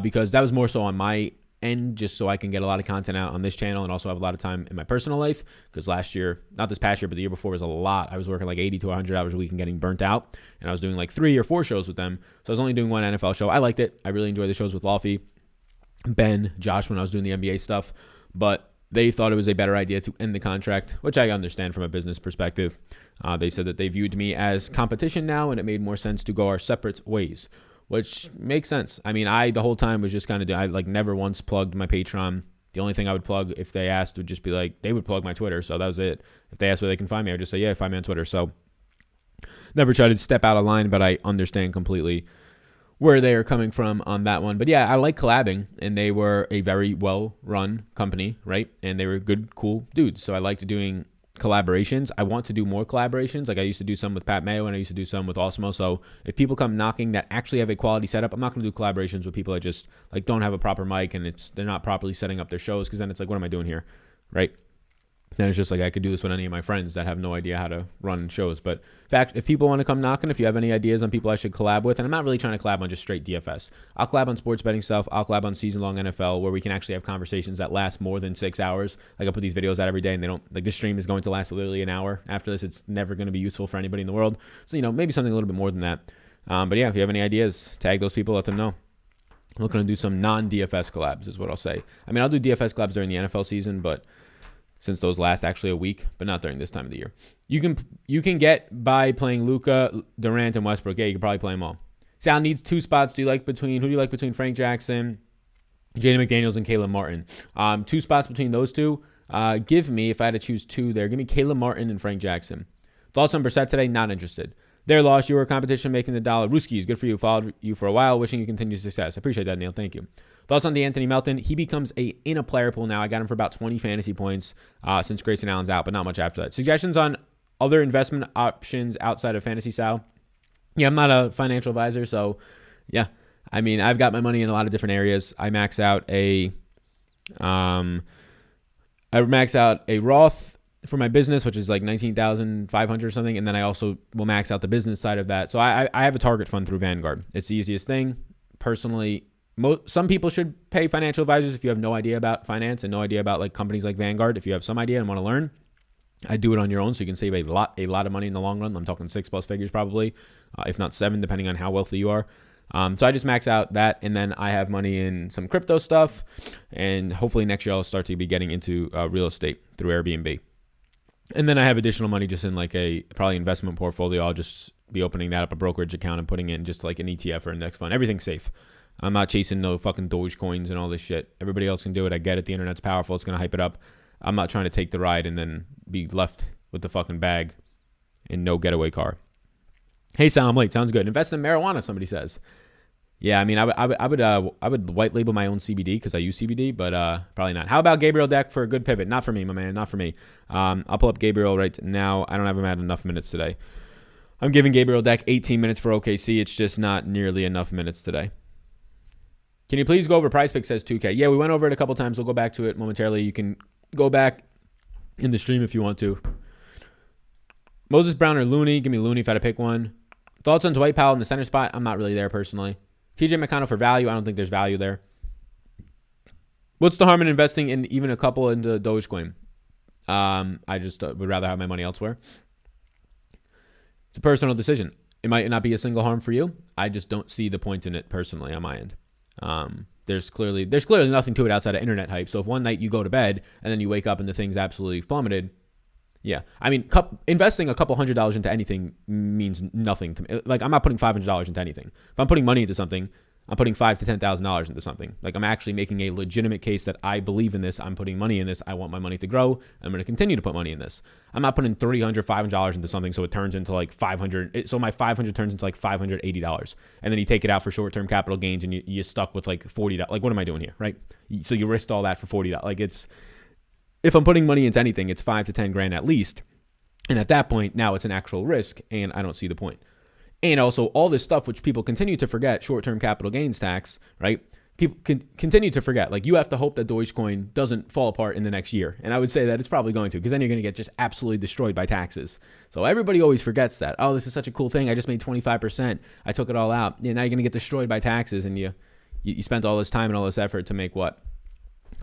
because that was more so on my end, just so I can get a lot of content out on this channel and also have a lot of time in my personal life. Because last year, not this past year, but the year before was a lot. I was working like 80 to 100 hours a week and getting burnt out. And I was doing like 3 or 4 shows with them. So I was only doing one NFL show. I liked it. I really enjoyed the shows with Lofty, Ben, Josh when I was doing the NBA stuff. But they thought it was a better idea to end the contract, which I understand from a business perspective. They said that they viewed me as competition now, and it made more sense to go our separate ways, which makes sense. I mean, the whole time was just kind of, I like never once plugged my Patreon. The only thing I would plug if they asked would just be like, they would plug my Twitter. So that was it. If they asked where they can find me, I would just say, yeah, find me on Twitter. So never try to step out of line, but I understand completely where they are coming from on that one. But yeah, I like collabing, and they were a very well-run company, right? And they were good, cool dudes. So I liked doing collaborations. I want to do more collaborations. Like I used to do some with Pat Mayo, and I used to do some with Osmo. So if people come knocking that actually have a quality setup, I'm not going to do collaborations with people that just like don't have a proper mic and they're not properly setting up their shows, because then it's like, what am I doing here, right? Then it's just like I could do this with any of my friends that have no idea how to run shows. But in fact, if people want to come knocking, if you have any ideas on people I should collab with, and I'm not really trying to collab on just straight DFS. I'll collab on sports betting stuff. I'll collab on season-long NFL where we can actually have conversations that last more than 6 hours. Like I put these videos out every day, and they don't, like this stream is going to last literally an hour. After this, it's never going to be useful for anybody in the world. So, maybe something a little bit more than that. But yeah, if you have any ideas, tag those people, let them know. I'm looking to do some non-DFS collabs is what I'll say. I mean, I'll do DFS collabs during the NFL season, but since those last actually a week, but not during this time of the year. You can get by playing Luka, Durant, and Westbrook. Yeah, you can probably play them all. Sal needs 2 spots. Who do you like between Frank Jackson, Jaden McDaniels, and Kayla Martin? 2 spots between those two. Give me, if I had to choose 2 there, give me Kayla Martin and Frank Jackson. Thoughts on Brissett today? Not interested. Their loss, you were a competition making the dollar. Ruskies, good for you. Followed you for a while. Wishing you continued success. I appreciate that, Neil. Thank you. Thoughts on D'Anthony Melton? He becomes in a player pool now. I got him for about 20 fantasy points since Grayson Allen's out, but not much after that. Suggestions on other investment options outside of fantasy style? Yeah, I'm not a financial advisor, so yeah. I mean, I've got my money in a lot of different areas. I max out a Roth for my business, which is like $19,500 or something, and then I also will max out the business side of that. So I have a target fund through Vanguard. It's the easiest thing. Personally, some people should pay financial advisors if you have no idea about finance and no idea about like companies like Vanguard. If you have some idea and want to learn, I do it on your own, so you can save a lot of money in the long run. I'm talking 6+ figures probably, if not 7, depending on how wealthy you are. So I just max out that, and then I have money in some crypto stuff, and hopefully next year I'll start to be getting into real estate through Airbnb. And then I have additional money just in like a probably investment portfolio. I'll just be opening that up, a brokerage account, and putting in just like an ETF or index fund. Everything's safe. I'm not chasing no fucking Doge coins and all this shit. Everybody else can do it. I get it. The internet's powerful. It's going to hype it up. I'm not trying to take the ride and then be left with the fucking bag and no getaway car. Hey, Sal, I'm late. Sounds good. Invest in marijuana, somebody says. Yeah, I mean, I would white label my own CBD because I use CBD, but probably not. How about Gabriel Deck for a good pivot? Not for me, my man. Not for me. I'll pull up Gabriel right now. I don't have him at enough minutes today. I'm giving Gabriel Deck 18 minutes for OKC. It's just not nearly enough minutes today. Can you please go over Prize Pick, says 2K. Yeah, we went over it a couple times. We'll go back to it momentarily. You can go back in the stream if you want to. Moses Brown or Looney? Give me Looney if I had to pick one. Thoughts on Dwight Powell in the center spot? I'm not really there personally. TJ McConnell for value? I don't think there's value there. What's the harm in investing in even a couple into Dogecoin? I just would rather have my money elsewhere. It's a personal decision. It might not be a single harm for you. I just don't see the point in it personally on my end. There's clearly nothing to it outside of internet hype. So if one night you go to bed and then you wake up and the thing's absolutely plummeted, yeah. I mean, investing a couple $100s into anything means nothing to me. Like, I'm not putting $500 into anything. If I'm putting money into something, I'm putting $5,000 to $10,000 into something. Like, I'm actually making a legitimate case that I believe in this. I'm putting money in this. I want my money to grow. I'm going to continue to put money in this. I'm not putting $300, $500 into something so it turns into like $500. So my $500 turns into like $580. And then you take it out for short-term capital gains and you're stuck with like $40. Like, what am I doing here, right? So you risked all that for $40. Like, if I'm putting money into anything, it's $5,000 to $10,000 at least. And at that point, now it's an actual risk, and I don't see the point. And also, all this stuff, which people continue to forget, short-term capital gains tax, right? People continue to forget. Like, you have to hope that Dogecoin doesn't fall apart in the next year. And I would say that it's probably going to, because then you're going to get just absolutely destroyed by taxes. So everybody always forgets that. Oh, this is such a cool thing. I just made 25%. I took it all out. Yeah, now you're going to get destroyed by taxes, and you spent all this time and all this effort to make what?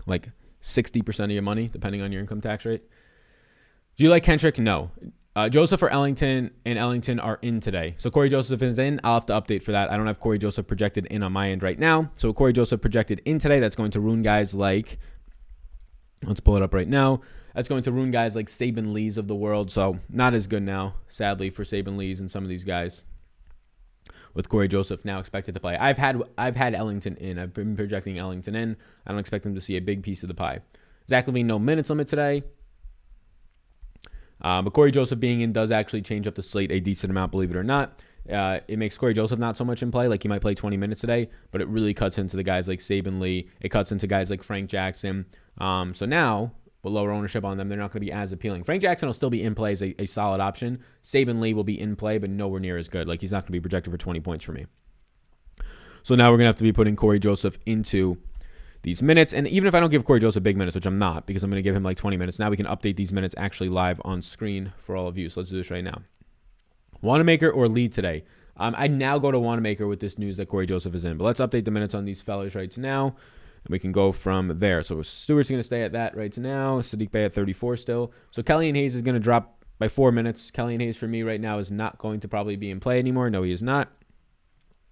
Like 60% of your money, depending on your income tax rate. Do you like Kendrick? No. Joseph or Ellington and Ellington are in today. So Corey Joseph is in. I'll have to update for that. I don't have Corey Joseph projected in on my end right now. So Corey Joseph projected in today. That's going to ruin guys like, let's pull it up right now. That's going to ruin guys like Saban Lees of the world. So not as good now, sadly, for Saban Lees and some of these guys. With Corey Joseph now expected to play. I've had Ellington in. I've been projecting Ellington in. I don't expect him to see a big piece of the pie. Zach LaVine, no minutes limit today. But Corey Joseph being in does actually change up the slate a decent amount, believe it or not. It makes Corey Joseph not so much in play. Like, he might play 20 minutes today, but it really cuts into the guys like Saban Lee. It cuts into guys like Frank Jackson. So now, with lower ownership on them, they're not going to be as appealing. Frank Jackson will still be in play as a solid option. Saban Lee will be in play, but nowhere near as good. Like, he's not going to be projected for 20 points for me. So now we're going to have to be putting Corey Joseph into these minutes. And even if I don't give Corey Joseph big minutes, which I'm not, because I'm going to give him like 20 minutes, now we can update these minutes actually live on screen for all of you. So let's do this right now. Wanamaker or lead today? I now go to Wanamaker with this news that Corey Joseph is in. But let's update the minutes on these fellas right now. And we can go from there. So Stewart's going to stay at that right now. Sadiq Bey at 34 still. So Kellyan Hayes is going to drop by 4 minutes. Kellyan Hayes for me right now is not going to probably be in play anymore. No, he is not.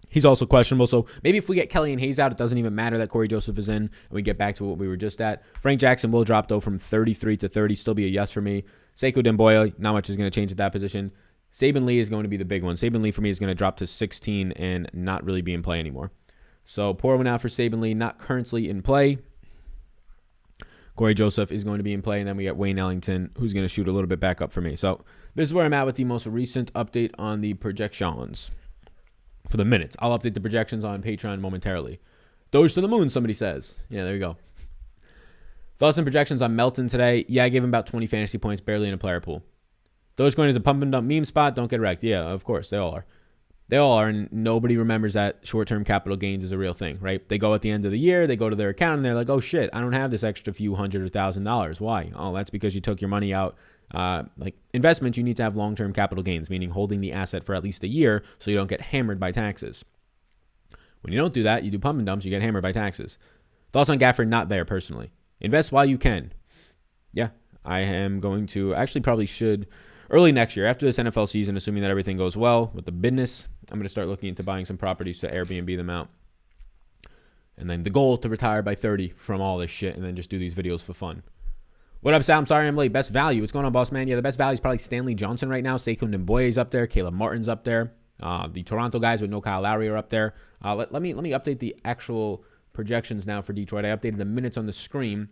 He's also questionable. So maybe if we get Kellyan Hayes out, it doesn't even matter that Corey Joseph is in. And we get back to what we were just at. Frank Jackson will drop, though, from 33 to 30. Still be a yes for me. Sekou Demboya, not much is going to change at that position. Saban Lee is going to be the big one. Saban Lee for me is going to drop to 16 and not really be in play anymore. So pour one out for Saban Lee, not currently in play. Corey Joseph is going to be in play, and then we got Wayne Ellington, who's going to shoot a little bit back up for me. So this is where I'm at with the most recent update on the projections for the minutes. I'll update the projections on Patreon momentarily. Doge to the moon, somebody says. Yeah, there you go. Thoughts and projections on Melton today. Yeah, I gave him about 20 fantasy points, barely in a player pool. Dogecoin is a pump and dump meme spot. Don't get wrecked. Yeah, of course, they all are. They all are, and nobody remembers that short-term capital gains is a real thing, right? They go at the end of the year, they go to their account, and they're like, oh, shit, I don't have this extra few $100 or $1,000. Why? Oh, that's because you took your money out. Like investments, you need to have long-term capital gains, meaning holding the asset for at least a year so you don't get hammered by taxes. When you don't do that, you do pump and dumps, you get hammered by taxes. Thoughts on Gafford? Not there, personally. Invest while you can. Yeah, I am going to actually probably should early next year after this NFL season, assuming that everything goes well with the business. I'm going to start looking into buying some properties to Airbnb them out. And then the goal to retire by 30 from all this shit and then just do these videos for fun. What up, Sal? I'm sorry I'm late. Best value. What's going on, boss man? Yeah, the best value is probably Stanley Johnson right now. Saquon Mboye's up there. Kayla Martin's up there. The Toronto guys with no Kyle Lowry are up there. Let me update the actual projections now for Detroit. I updated the minutes on the screen.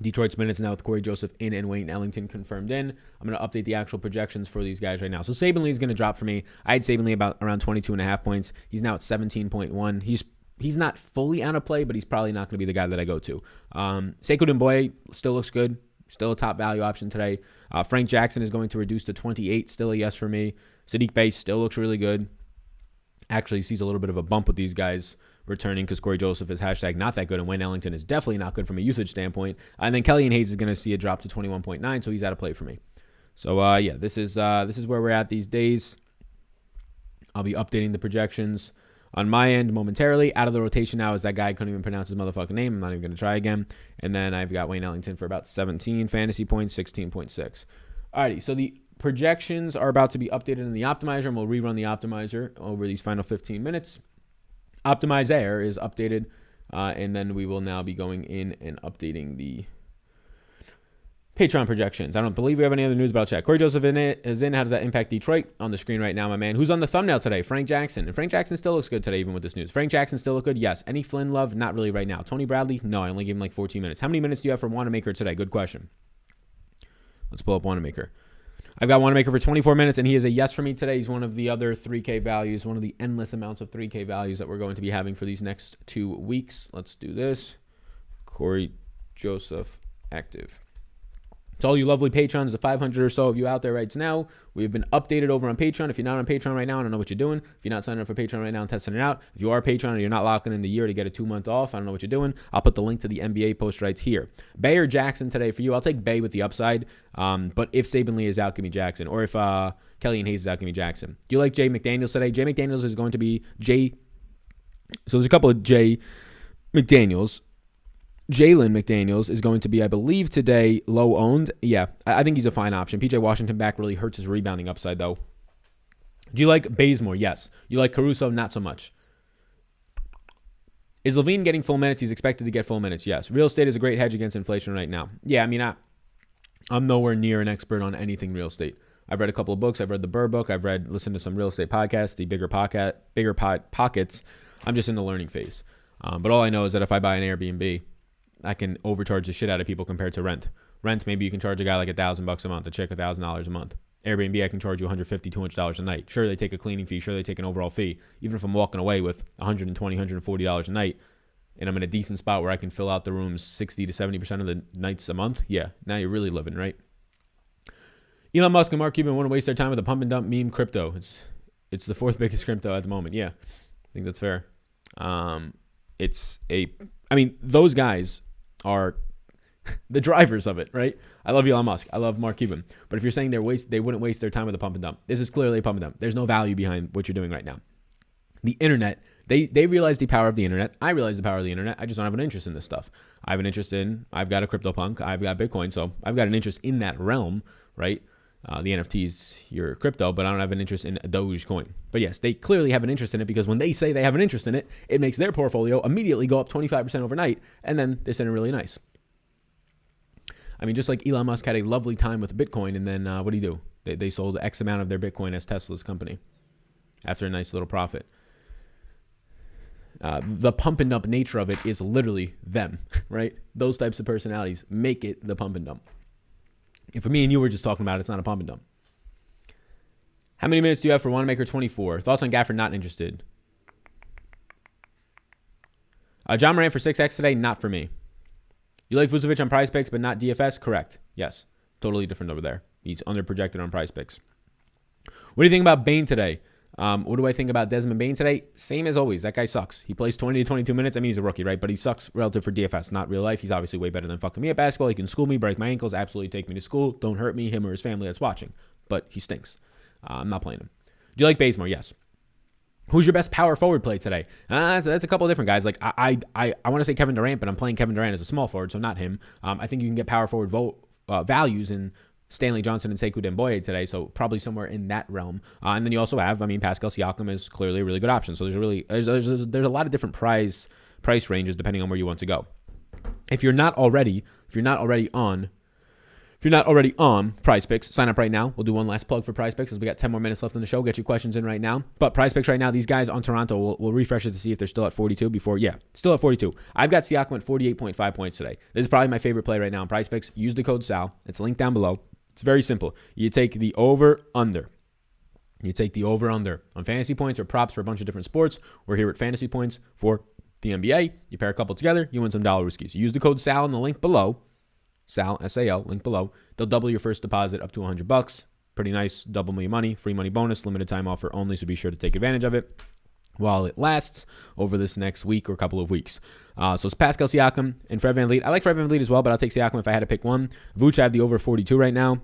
Detroit's minutes now with Corey Joseph in and Wayne Ellington confirmed in. I'm going to update the actual projections for these guys right now. So Saban Lee's going to drop for me. I had Saban Lee about around 22.5 points. He's now at 17.1. He's not fully out of play, but he's probably not going to be the guy that I go to. Saquon Mboye still looks good. Still a top value option today. Frank Jackson is going to reduce to 28. Still a yes for me. Sadiq Bey still looks really good. Actually sees a little bit of a bump with these guys returning because Corey Joseph is hashtag not that good, and Wayne Ellington is definitely not good from a usage standpoint. And then Kelly and Hayes is going to see a drop to 21.9, so he's out of play for me. So, yeah, this is where we're at these days. I'll be updating the projections on my end momentarily. Out of the rotation now is that guy. I couldn't even pronounce his motherfucking name. I'm not even going to try again. And then I've got Wayne Ellington for about 17 fantasy points, 16.6. Alrighty, so the projections are about to be updated in the optimizer, and we'll rerun the optimizer over these final 15 minutes. Optimizer is updated, and then we will now be going in and updating the Patreon projections. I don't believe we have any other news, but I'll check. Corey Joseph is in. How does that impact Detroit? On the screen right now, my man. Who's on the thumbnail today? Frank Jackson. And Frank Jackson still looks good today, even with this news. Frank Jackson still look good? Yes. Any Flynn love? Not really right now. Tony Bradley? No, I only gave him like 14 minutes. How many minutes do you have for Wanamaker today? Good question. Let's pull up Wanamaker. I've got Wanamaker for 24 minutes, and he is a yes for me today. He's one of the other 3K values, one of the endless amounts of 3K values that we're going to be having for these next 2 weeks. Let's do this. Corey Joseph active. To all you lovely patrons, the 500 or so of you out there right now, we've been updated over on Patreon. If you're not on Patreon right now, I don't know what you're doing. If you're not signing up for Patreon right now and testing it out, if you are Patreon and you're not locking in the year to get a 2-month off, I don't know what you're doing. I'll put the link to the NBA post right here. Bay or Jackson today for you. I'll take Bay with the upside. But if Saban Lee is out, give me Jackson. Or if Kelly and Hayes is out, give me Jackson. Do you like Jay McDaniels today? Jay McDaniels is going to be So there's a couple of Jay McDaniels. Jalen McDaniels is going to be, I believe, today low owned. Yeah, I think he's a fine option. PJ Washington back really hurts his rebounding upside, though. Do you like Bazemore? Yes. You like Caruso? Not so much. Is Levine getting full minutes? He's expected to get full minutes. Yes. Real estate is a great hedge against inflation right now. Yeah, I mean, I'm nowhere near an expert on anything real estate. I've read a couple of books. I've read the Burr book. I've listened to some real estate podcasts, the Bigger Pockets. I'm just in the learning phase. But all I know is that if I buy an Airbnb, I can overcharge the shit out of people compared to rent. Rent, maybe you can charge a guy like $1,000 a month, a chick $1,000 a month. Airbnb, I can charge you $150, $200 a night. Sure, they take a cleaning fee. Sure, they take an overall fee. Even if I'm walking away with $120, $140 a night, and I'm in a decent spot where I can fill out the rooms 60 to 70% of the nights a month, yeah, now you're really living, right? Elon Musk and Mark Cuban want to waste their time with a pump and dump meme crypto. It's the fourth biggest crypto at the moment. Yeah, I think that's fair. Those guys are the drivers of it, right? I love Elon Musk. I love Mark Cuban. But if you're saying they wouldn't waste their time with a pump and dump, this is clearly a pump and dump. There's no value behind what you're doing right now. The internet, they realize the power of the internet. I realize the power of the internet. I just don't have an interest in this stuff. I've got a CryptoPunk. I've got Bitcoin. So I've got an interest in that realm, right? The NFTs, your crypto, but I don't have an interest in a Dogecoin. But yes, they clearly have an interest in it because when they say they have an interest in it, it makes their portfolio immediately go up 25% overnight, and then they're sitting really nice. I mean, just like Elon Musk had a lovely time with Bitcoin, and then what do you do? They sold X amount of their Bitcoin as Tesla's company after a nice little profit. The pump and dump nature of it is literally them, right? Those types of personalities make it the pump and dump. If me and you were just talking about it, it's not a pump and dump. How many minutes do you have for Wanamaker 24? Thoughts on Gafford? Not interested. John Moran for 6X today? Not for me. You like Vucevic on Prize Picks, but not DFS? Correct. Yes. Totally different over there. He's underprojected on Prize Picks. What do you think about Bain today? What do I think about Desmond Bain today? Same as always. That guy sucks. He plays 20 to 22 minutes. I mean, he's a rookie, right? But he sucks relative for DFS, not real life. He's obviously way better than fucking me at basketball. He can school me, break my ankles, absolutely take me to school. Don't hurt me, him or his family that's watching. But he stinks. I'm not playing him. Do you like Bazemore? Yes. Who's your best power forward play today? That's a couple of different guys. I want to say Kevin Durant, but I'm playing Kevin Durant as a small forward, so not him. I think you can get power forward values in Stanley Johnson and Sekou Demboye today, so probably somewhere in that realm. And then you also have, Pascal Siakam is clearly a really good option. So there's a lot of different price ranges depending on where you want to go. If you're not already on Prize Picks, sign up right now. We'll do one last plug for Prize Picks as we got 10 more minutes left in the show. Get your questions in right now. But Prize Picks right now, these guys on Toronto, we'll refresh it to see if they're still at 42 still at 42. I've got Siakam at 48.5 points today. This is probably my favorite play right now on Prize Picks. Use the code SAL. It's linked down below. It's very simple. You take the over-under. On fantasy points or props for a bunch of different sports. We're here at fantasy points for the NBA. You pair a couple together, you win some dollar riskies. Use the code SAL in the link below. SAL, S-A-L, link below. They'll double your first deposit up to $100. Pretty nice. Double your money. Free money bonus. Limited time offer only, so be sure to take advantage of it while it lasts over this next week or couple of weeks. So it's Pascal Siakam and Fred VanVleet. I like Fred VanVleet as well, but I'll take Siakam if I had to pick one. Vooch, I have the over 42 right now.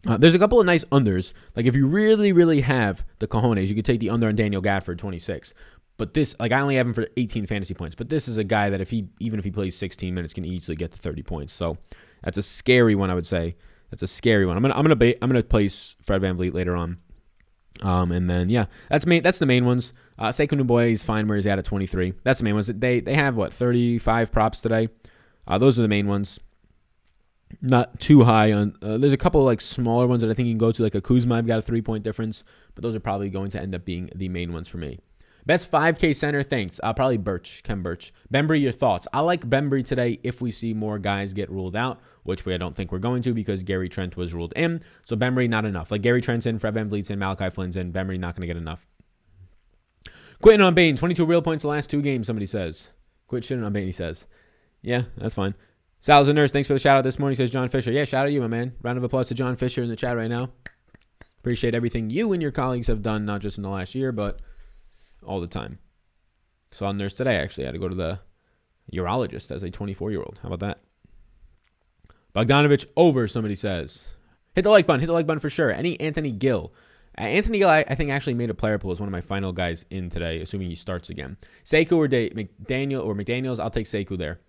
There's a couple of nice unders. Like if you really, really have the cojones, you could take the under on Daniel Gafford, 26. But this, I only have him for 18 fantasy points. But this is a guy that even if he plays 16 minutes, can easily get to 30 points. So that's a scary one, I would say. That's a scary one. I'm gonna place Fred VanVleet later on. And then that's the main ones. Sekou Demboye is fine where he's at 23. That's the main ones. They have 35 props today. Those are the main ones. Not too high on. There's a couple like smaller ones that I think you can go to, like a Kuzma. I've got a 3-point difference, but those are probably going to end up being the main ones for me. Best 5K center, thanks. Probably Kem Birch. Bembry, your thoughts? I like Bembry today if we see more guys get ruled out, which I don't think we're going to because Gary Trent was ruled in. So Bembry, not enough. Like Gary Trent's in, Fred VanVleet's in, Malachi Flynn's in. Bembry not going to get enough. Quitting on Bain, 22 real points the last 2 games, somebody says. Quit shitting on Bain, he says. Yeah, that's fine. Sal's a nurse. Thanks for the shout out this morning, says John Fisher. Yeah, shout out to you, my man. Round of applause to John Fisher in the chat right now. Appreciate everything you and your colleagues have done, not just in the last year, but all the time. Saw a nurse today, actually. I had to go to the urologist as a 24-year-old. How about that? Bogdanovich over, somebody says. Hit the like button. Hit the like button for sure. Any Anthony Gill. Anthony Gill, I think, actually made a player pool as one of my final guys in today, assuming he starts again. Sekou or McDaniels, I'll take Sekou there.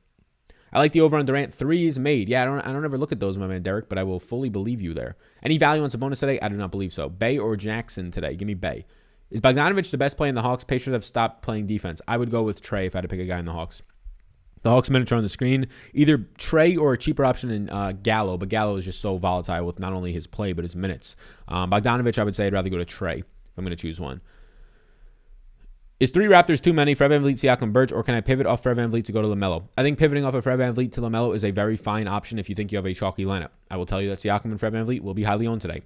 I like the over on Durant. 3s made. Yeah, I don't ever look at those, my man Derek, but I will fully believe you there. Any value on Sabonis today? I do not believe so. Bay or Jackson today? Give me Bay. Is Bogdanovich the best play in the Hawks? Pacers have stopped playing defense. I would go with Trey if I had to pick a guy in the Hawks. The Hawks minutes are on the screen. Either Trey or a cheaper option in Gallo, but Gallo is just so volatile with not only his play, but his minutes. Bogdanovich, I would say I'd rather go to Trey if I'm going to choose one. Is 3 Raptors too many? Fred VanVleet, Siakam, Birch, or can I pivot off Fred VanVleet to go to Lamello? I think pivoting off of Fred VanVleet to Lamello is a very fine option if you think you have a chalky lineup. I will tell you that Siakam and Fred VanVleet will be highly owned today.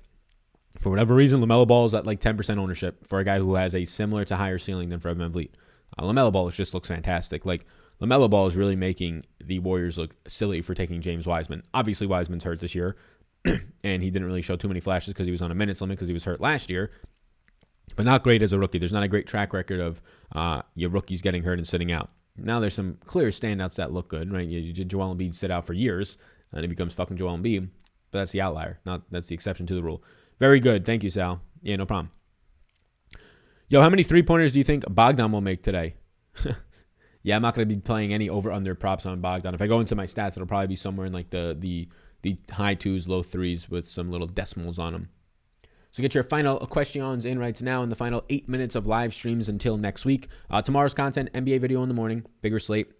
For whatever reason, LaMelo Ball is at like 10% ownership for a guy who has a similar to higher ceiling than Fred VanVleet. LaMelo Ball just looks fantastic. Like, LaMelo Ball is really making the Warriors look silly for taking James Wiseman. Obviously, Wiseman's hurt this year, and he didn't really show too many flashes because he was on a minutes limit because he was hurt last year. But not great as a rookie. There's not a great track record of your rookies getting hurt and sitting out. Now there's some clear standouts that look good, right? You did Joel Embiid sit out for years, and he becomes fucking Joel Embiid. But that's the outlier. That's the exception to the rule. Very good. Thank you, Sal. Yeah, no problem. Yo, how many 3-pointers do you think Bogdan will make today? Yeah, I'm not going to be playing any over-under props on Bogdan. If I go into my stats, it'll probably be somewhere in like the high 2s, low 3s with some little decimals on them. So get your final questions in right now in the final 8 minutes of live streams until next week. Tomorrow's content, NBA video in the morning, bigger slate.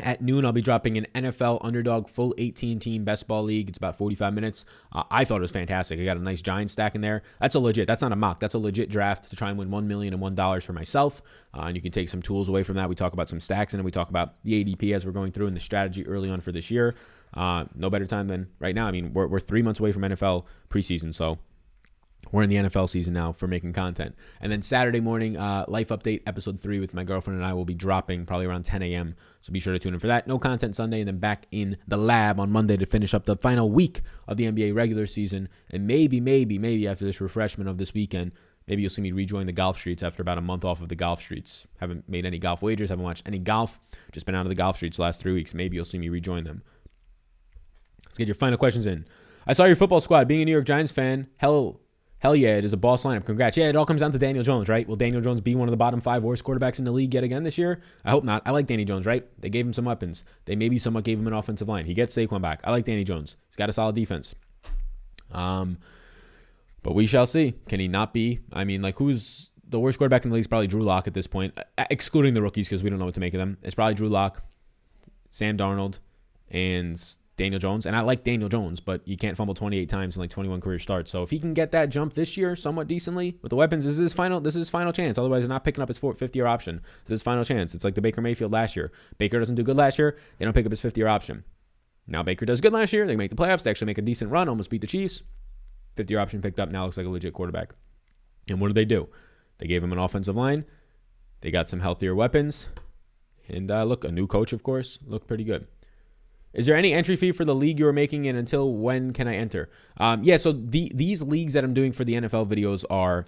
At noon, I'll be dropping an NFL Underdog full 18-team best ball league. It's about 45 minutes. I thought it was fantastic. I got a nice Giant stack in there. That's not a mock. That's a legit draft to try and win $1,001,001 for myself. And you can take some tools away from that. We talk about some stacks, and then we talk about the ADP as we're going through and the strategy early on for this year. No better time than right now. I mean, we're 3 months away from NFL preseason, so we're in the NFL season now for making content. And then Saturday morning, Life Update, episode 3 with my girlfriend and I will be dropping probably around 10 a.m. So be sure to tune in for that. No content Sunday, and then back in the lab on Monday to finish up the final week of the NBA regular season. And maybe after this refreshment of this weekend, maybe you'll see me rejoin the golf streets after about a month off of the golf streets. Haven't made any golf wagers, haven't watched any golf, just been out of the golf streets the last 3 weeks. Maybe you'll see me rejoin them. Let's get your final questions in. I saw your football squad. Being a New York Giants fan, hell Hell yeah, it is a boss lineup. Congrats. Yeah, it all comes down to Daniel Jones, right? Will Daniel Jones be one of the bottom 5 worst quarterbacks in the league yet again this year? I hope not. I like Danny Jones, right? They gave him some weapons. They maybe somewhat gave him an offensive line. He gets Saquon back. I like Danny Jones. He's got a solid defense. But we shall see. Can he not be? I mean, like, who's the worst quarterback in the league? Is probably Drew Lock at this point, excluding the rookies because we don't know what to make of them. It's probably Drew Lock, Sam Darnold, and Daniel Jones. And I like Daniel Jones, but you can't fumble 28 times in like 21 career starts. So if he can get that jump this year somewhat decently with the weapons, this is his final chance. Otherwise, he's not picking up his 5th-year option. This is his final chance. It's like the Baker Mayfield last year. Baker doesn't do good last year. They don't pick up his 5th-year option. Now Baker does good last year. They make the playoffs. They actually make a decent run, almost beat the Chiefs. 5th-year option picked up. Now looks like a legit quarterback. And what did they do? They gave him an offensive line. They got some healthier weapons. And look, a new coach, of course. Looked pretty good. Is there any entry fee for the league you are making, and until when can I enter? Yeah, so these leagues that I'm doing for the NFL videos are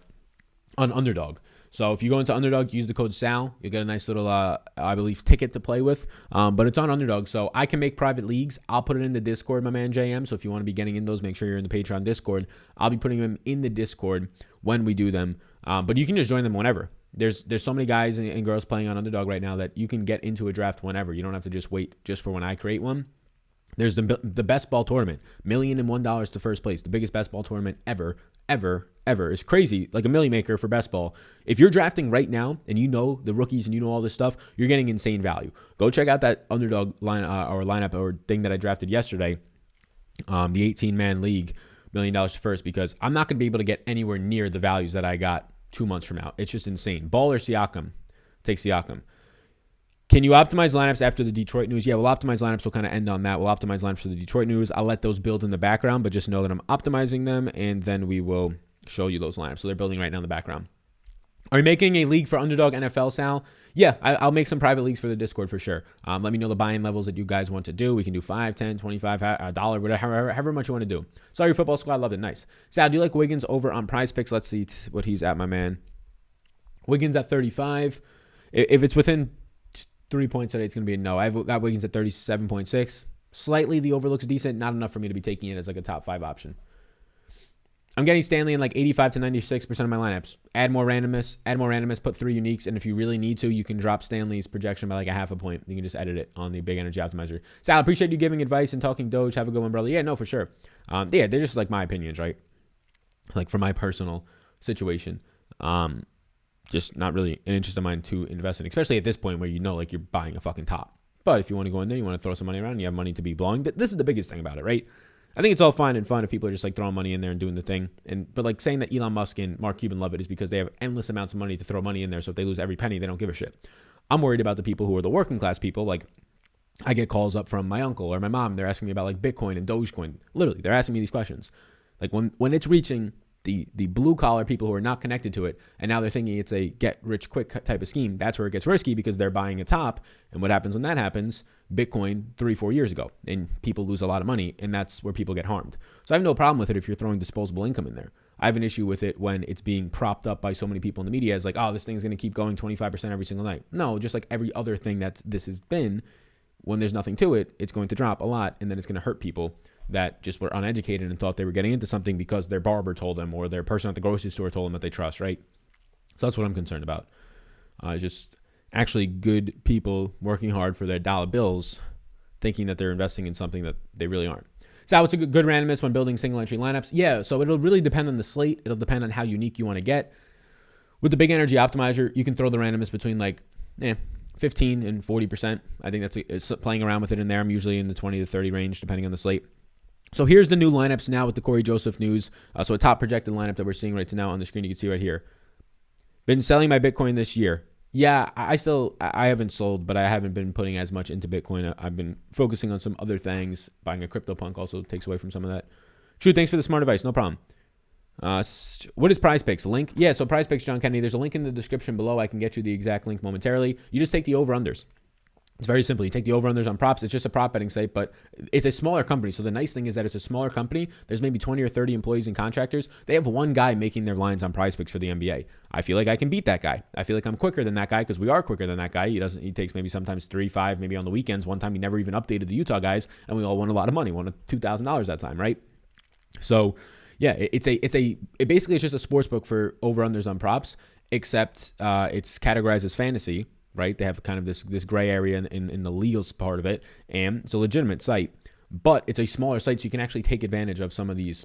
on Underdog. So if you go into Underdog, use the code SAL. You'll get a nice little, I believe, ticket to play with. But it's on Underdog, so I can make private leagues. I'll put it in the Discord, my man JM. So if you want to be getting in those, make sure you're in the Patreon Discord. I'll be putting them in the Discord when we do them. But you can just join them whenever. There's so many guys and girls playing on Underdog right now that you can get into a draft whenever. You don't have to just wait just for when I create one. There's the best ball tournament, $1,001 to first place, the biggest best ball tournament ever. It's crazy, like a Millie Maker for best ball. If you're drafting right now and you know the rookies and you know all this stuff, you're getting insane value. Go check out that Underdog lineup or thing that I drafted yesterday, the 18-man league, $1 million to first, because I'm not going to be able to get anywhere near the values that I got 2 months from now. It's just insane. Ball or Siakam? Take Siakam. Can you optimize lineups after the Detroit news? Yeah, we'll optimize lineups. We'll kind of end on that. We'll optimize lineups for the Detroit news. I'll let those build in the background, but just know that I'm optimizing them, and then we will show you those lineups. So they're building right now in the background. Are you making a league for Underdog NFL, Sal? Yeah, I'll make some private leagues for the Discord for sure. Let me know the buy-in levels that you guys want to do. We can do 5, 10, 25, $1, whatever, however much you want to do. Sorry, your football squad. Loved it. Nice. Sal, do you like Wiggins over on Prize Picks? Let's see what he's at, my man. Wiggins at 35. If it's within 3 points today, it's going to be a no. I've got Wiggins at 37.6. Slightly, the over looks decent. Not enough for me to be taking it as like a top 5 option. I'm getting Stanley in like 85 to 96% of my lineups. Add more randomness. Put 3 uniques. And if you really need to, you can drop Stanley's projection by like a half a point. You can just edit it on the Big Energy Optimizer. Sal, appreciate you giving advice and talking Doge. Have a good one, brother. Yeah, no, for sure. Yeah, they're just like my opinions, right? Like for my personal situation. Just not really an interest of mine to invest in, especially at this point where you know like you're buying a fucking top. But if you want to go in there, you want to throw some money around, and you have money to be blowing. This is the biggest thing about it, right? I think it's all fine and fun if people are just like throwing money in there and doing the thing. But like saying that Elon Musk and Mark Cuban love it is because they have endless amounts of money to throw money in there. So if they lose every penny, they don't give a shit. I'm worried about the people who are the working class people. Like I get calls up from my uncle or my mom. They're asking me about like Bitcoin and Dogecoin. Literally, they're asking me these questions. Like when it's reaching the blue collar people who are not connected to it, and now they're thinking it's a get rich quick type of scheme. That's where it gets risky because they're buying a top. And what happens when that happens? Bitcoin 3-4 years ago, and people lose a lot of money, and that's where people get harmed. So I have no problem with it if you're throwing disposable income in there. I have an issue with it when it's being propped up by so many people in the media as like, oh, this thing's going to keep going 25% every single night. No, just like every other thing that this has been, when there's nothing to it, it's going to drop a lot, and then it's going to hurt people that just were uneducated and thought they were getting into something because their barber told them or their person at the grocery store told them that they trust, right? So that's what I'm concerned about. Just actually good people working hard for their dollar bills, thinking that they're investing in something that they really aren't. So what's a good randomness when building single entry lineups? Yeah, so it'll really depend on the slate. It'll depend on how unique you want to get. With the Big Energy Optimizer, you can throw the randomness between like 15 and 40%. I think it's playing around with it in there. I'm usually in the 20 to 30 range, depending on the slate. So here's the new lineups now with the Corey Joseph news. So a top projected lineup that we're seeing right now on the screen. You can see right here. Been selling my Bitcoin this year. Yeah, I haven't sold, but I haven't been putting as much into Bitcoin. I've been focusing on some other things. Buying a CryptoPunk also takes away from some of that. True, thanks for the smart advice. No problem. What is Prize Picks? Link? Yeah, so Prize Picks, John Kennedy. There's a link in the description below. I can get you the exact link momentarily. You just take the over-unders. It's very simple. You take the over-unders on props. It's just a prop betting site, but it's a smaller company. So the nice thing is that it's a smaller company. There's maybe 20 or 30 employees and contractors. They have one guy making their lines on Prize Picks for the NBA. I feel like I can beat that guy. I feel like I'm quicker than that guy because we are quicker than that guy. He takes maybe sometimes 3, 5, maybe on the weekends. One time he never even updated the Utah guys, and we all won a lot of money. Won $2,000 that time, right? So Yeah, it basically is just a sports book for over-unders on props, except it's categorized as fantasy, right? They have kind of this gray area in the legal part of it, and it's a legitimate site, but it's a smaller site, so you can actually take advantage of some of these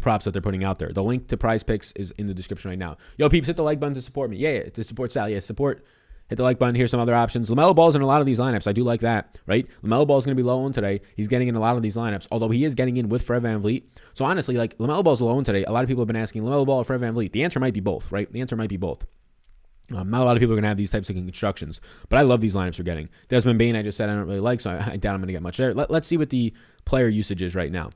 props that they're putting out there. The link to Prize Picks is in the description right now. Yo, peeps, hit the like button to support me. Yeah, to support Sal. Yeah, support. Hit the like button. Here's some other options. Lamello Ball's in a lot of these lineups. I do like that, right? Lamello Ball's going to be low owned today. He's getting in a lot of these lineups, although he is getting in with Fred VanVleet. So honestly, like, Lamello Ball's low owned today. A lot of people have been asking Lamello Ball or Fred VanVleet. The answer might be both, right? The answer might be both. Not a lot of people are going to have these types of constructions, but I love these lineups we're getting. Desmond Bain, I just said I don't really like, so I doubt I'm going to get much there. Let's see what the player usage is right now.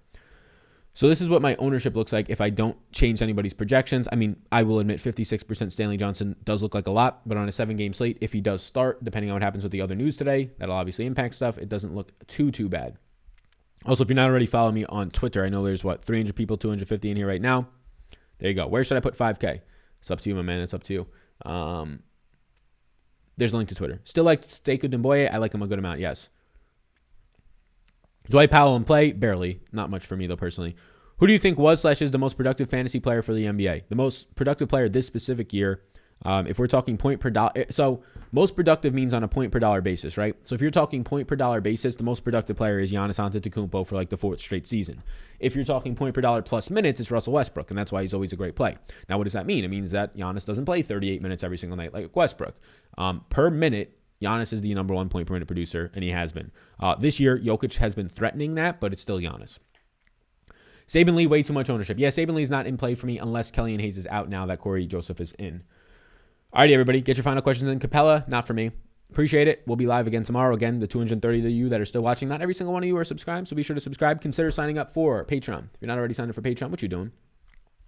So this is what my ownership looks like if I don't change anybody's projections. I mean, I will admit 56% Stanley Johnson does look like a lot, but on a 7-game slate, if he does start, depending on what happens with the other news today, that'll obviously impact stuff. It doesn't look too bad. Also, if you're not already following me on Twitter, I know there's, 300 people, 250 in here right now. There you go. Where should I put 5K? It's up to you, my man. It's up to you. There's a link to Twitter. Still like Steiko Demboye. I like him a good amount, yes. Dwight Powell in play? Barely. Not much for me, though, personally. Who do you think was/is the most productive fantasy player for the NBA? The most productive player this specific year, if we're talking point per dollar. So most productive means on a point per dollar basis, right? So if you're talking point per dollar basis, the most productive player is Giannis Antetokounmpo for like the 4th straight season. If you're talking point per dollar plus minutes, it's Russell Westbrook, and that's why he's always a great play. Now, what does that mean? It means that Giannis doesn't play 38 minutes every single night like Westbrook. Per minute, Giannis is the number 1 point per minute producer, and he has been. This year, Jokic has been threatening that, but it's still Giannis. Saban Lee, way too much ownership. Yeah, Saban Lee's not in play for me unless Kellyan Hayes is out now that Corey Joseph is in. Alrighty, everybody, get your final questions in. Capella, not for me. Appreciate it. We'll be live again tomorrow. Again, the 230 of you that are still watching, not every single one of you are subscribed, so be sure to subscribe. Consider signing up for Patreon. If you're not already signed up for Patreon, what you doing?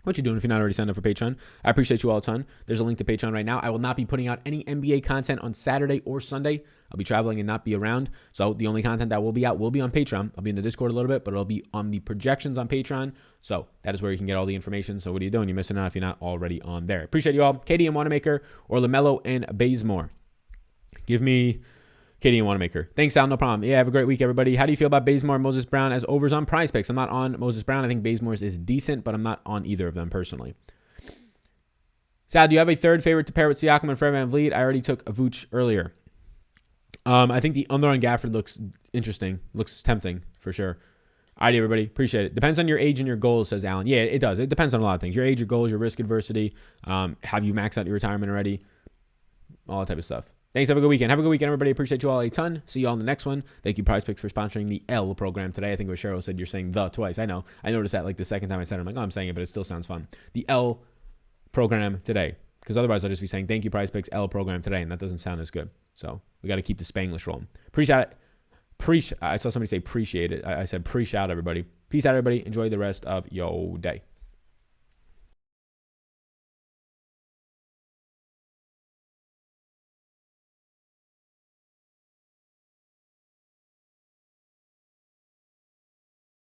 What you doing if you're not already signed up for Patreon? I appreciate you all a ton. There's a link to Patreon right now. I will not be putting out any NBA content on Saturday or Sunday. I'll be traveling and not be around. So the only content that will be out will be on Patreon. I'll be in the Discord a little bit, but it'll be on the projections on Patreon. So that is where you can get all the information. So what are you doing? You're missing out if you're not already on there. Appreciate you all. KD and Wanamaker or Lamello and Bazemore. Give me KD and Wanamaker. Thanks, Sal. No problem. Yeah, have a great week, everybody. How do you feel about Bazemore and Moses Brown as overs on Prize Picks? I'm not on Moses Brown. I think Bazemore's is decent, but I'm not on either of them personally. Sal, do you have a third favorite to pair with Siakam and Fred VanVleet? I already took a Vooch earlier. I think the under on Gafford looks interesting. Looks tempting for sure. All right, everybody. Appreciate it. Depends on your age and your goals, says Alan. Yeah, it does. It depends on a lot of things. Your age, your goals, your risk adversity. Have you maxed out your retirement already? All that type of stuff. Thanks. Have a good weekend. Have a good weekend, everybody. Appreciate you all a ton. See you all in the next one. Thank you, Prize Picks, for sponsoring the L program today. I think it was Cheryl said you're saying the twice. I know. I noticed that like the second time I said it. I'm like, oh, I'm saying it, but it still sounds fun. The L program today. Because otherwise I'll just be saying, thank you, Prize Picks, L program today. And that doesn't sound as good. So we got to keep the Spanglish rolling. Appreciate it. I saw somebody say appreciate it. I said pre-shout, everybody. Peace out, everybody. Enjoy the rest of your day.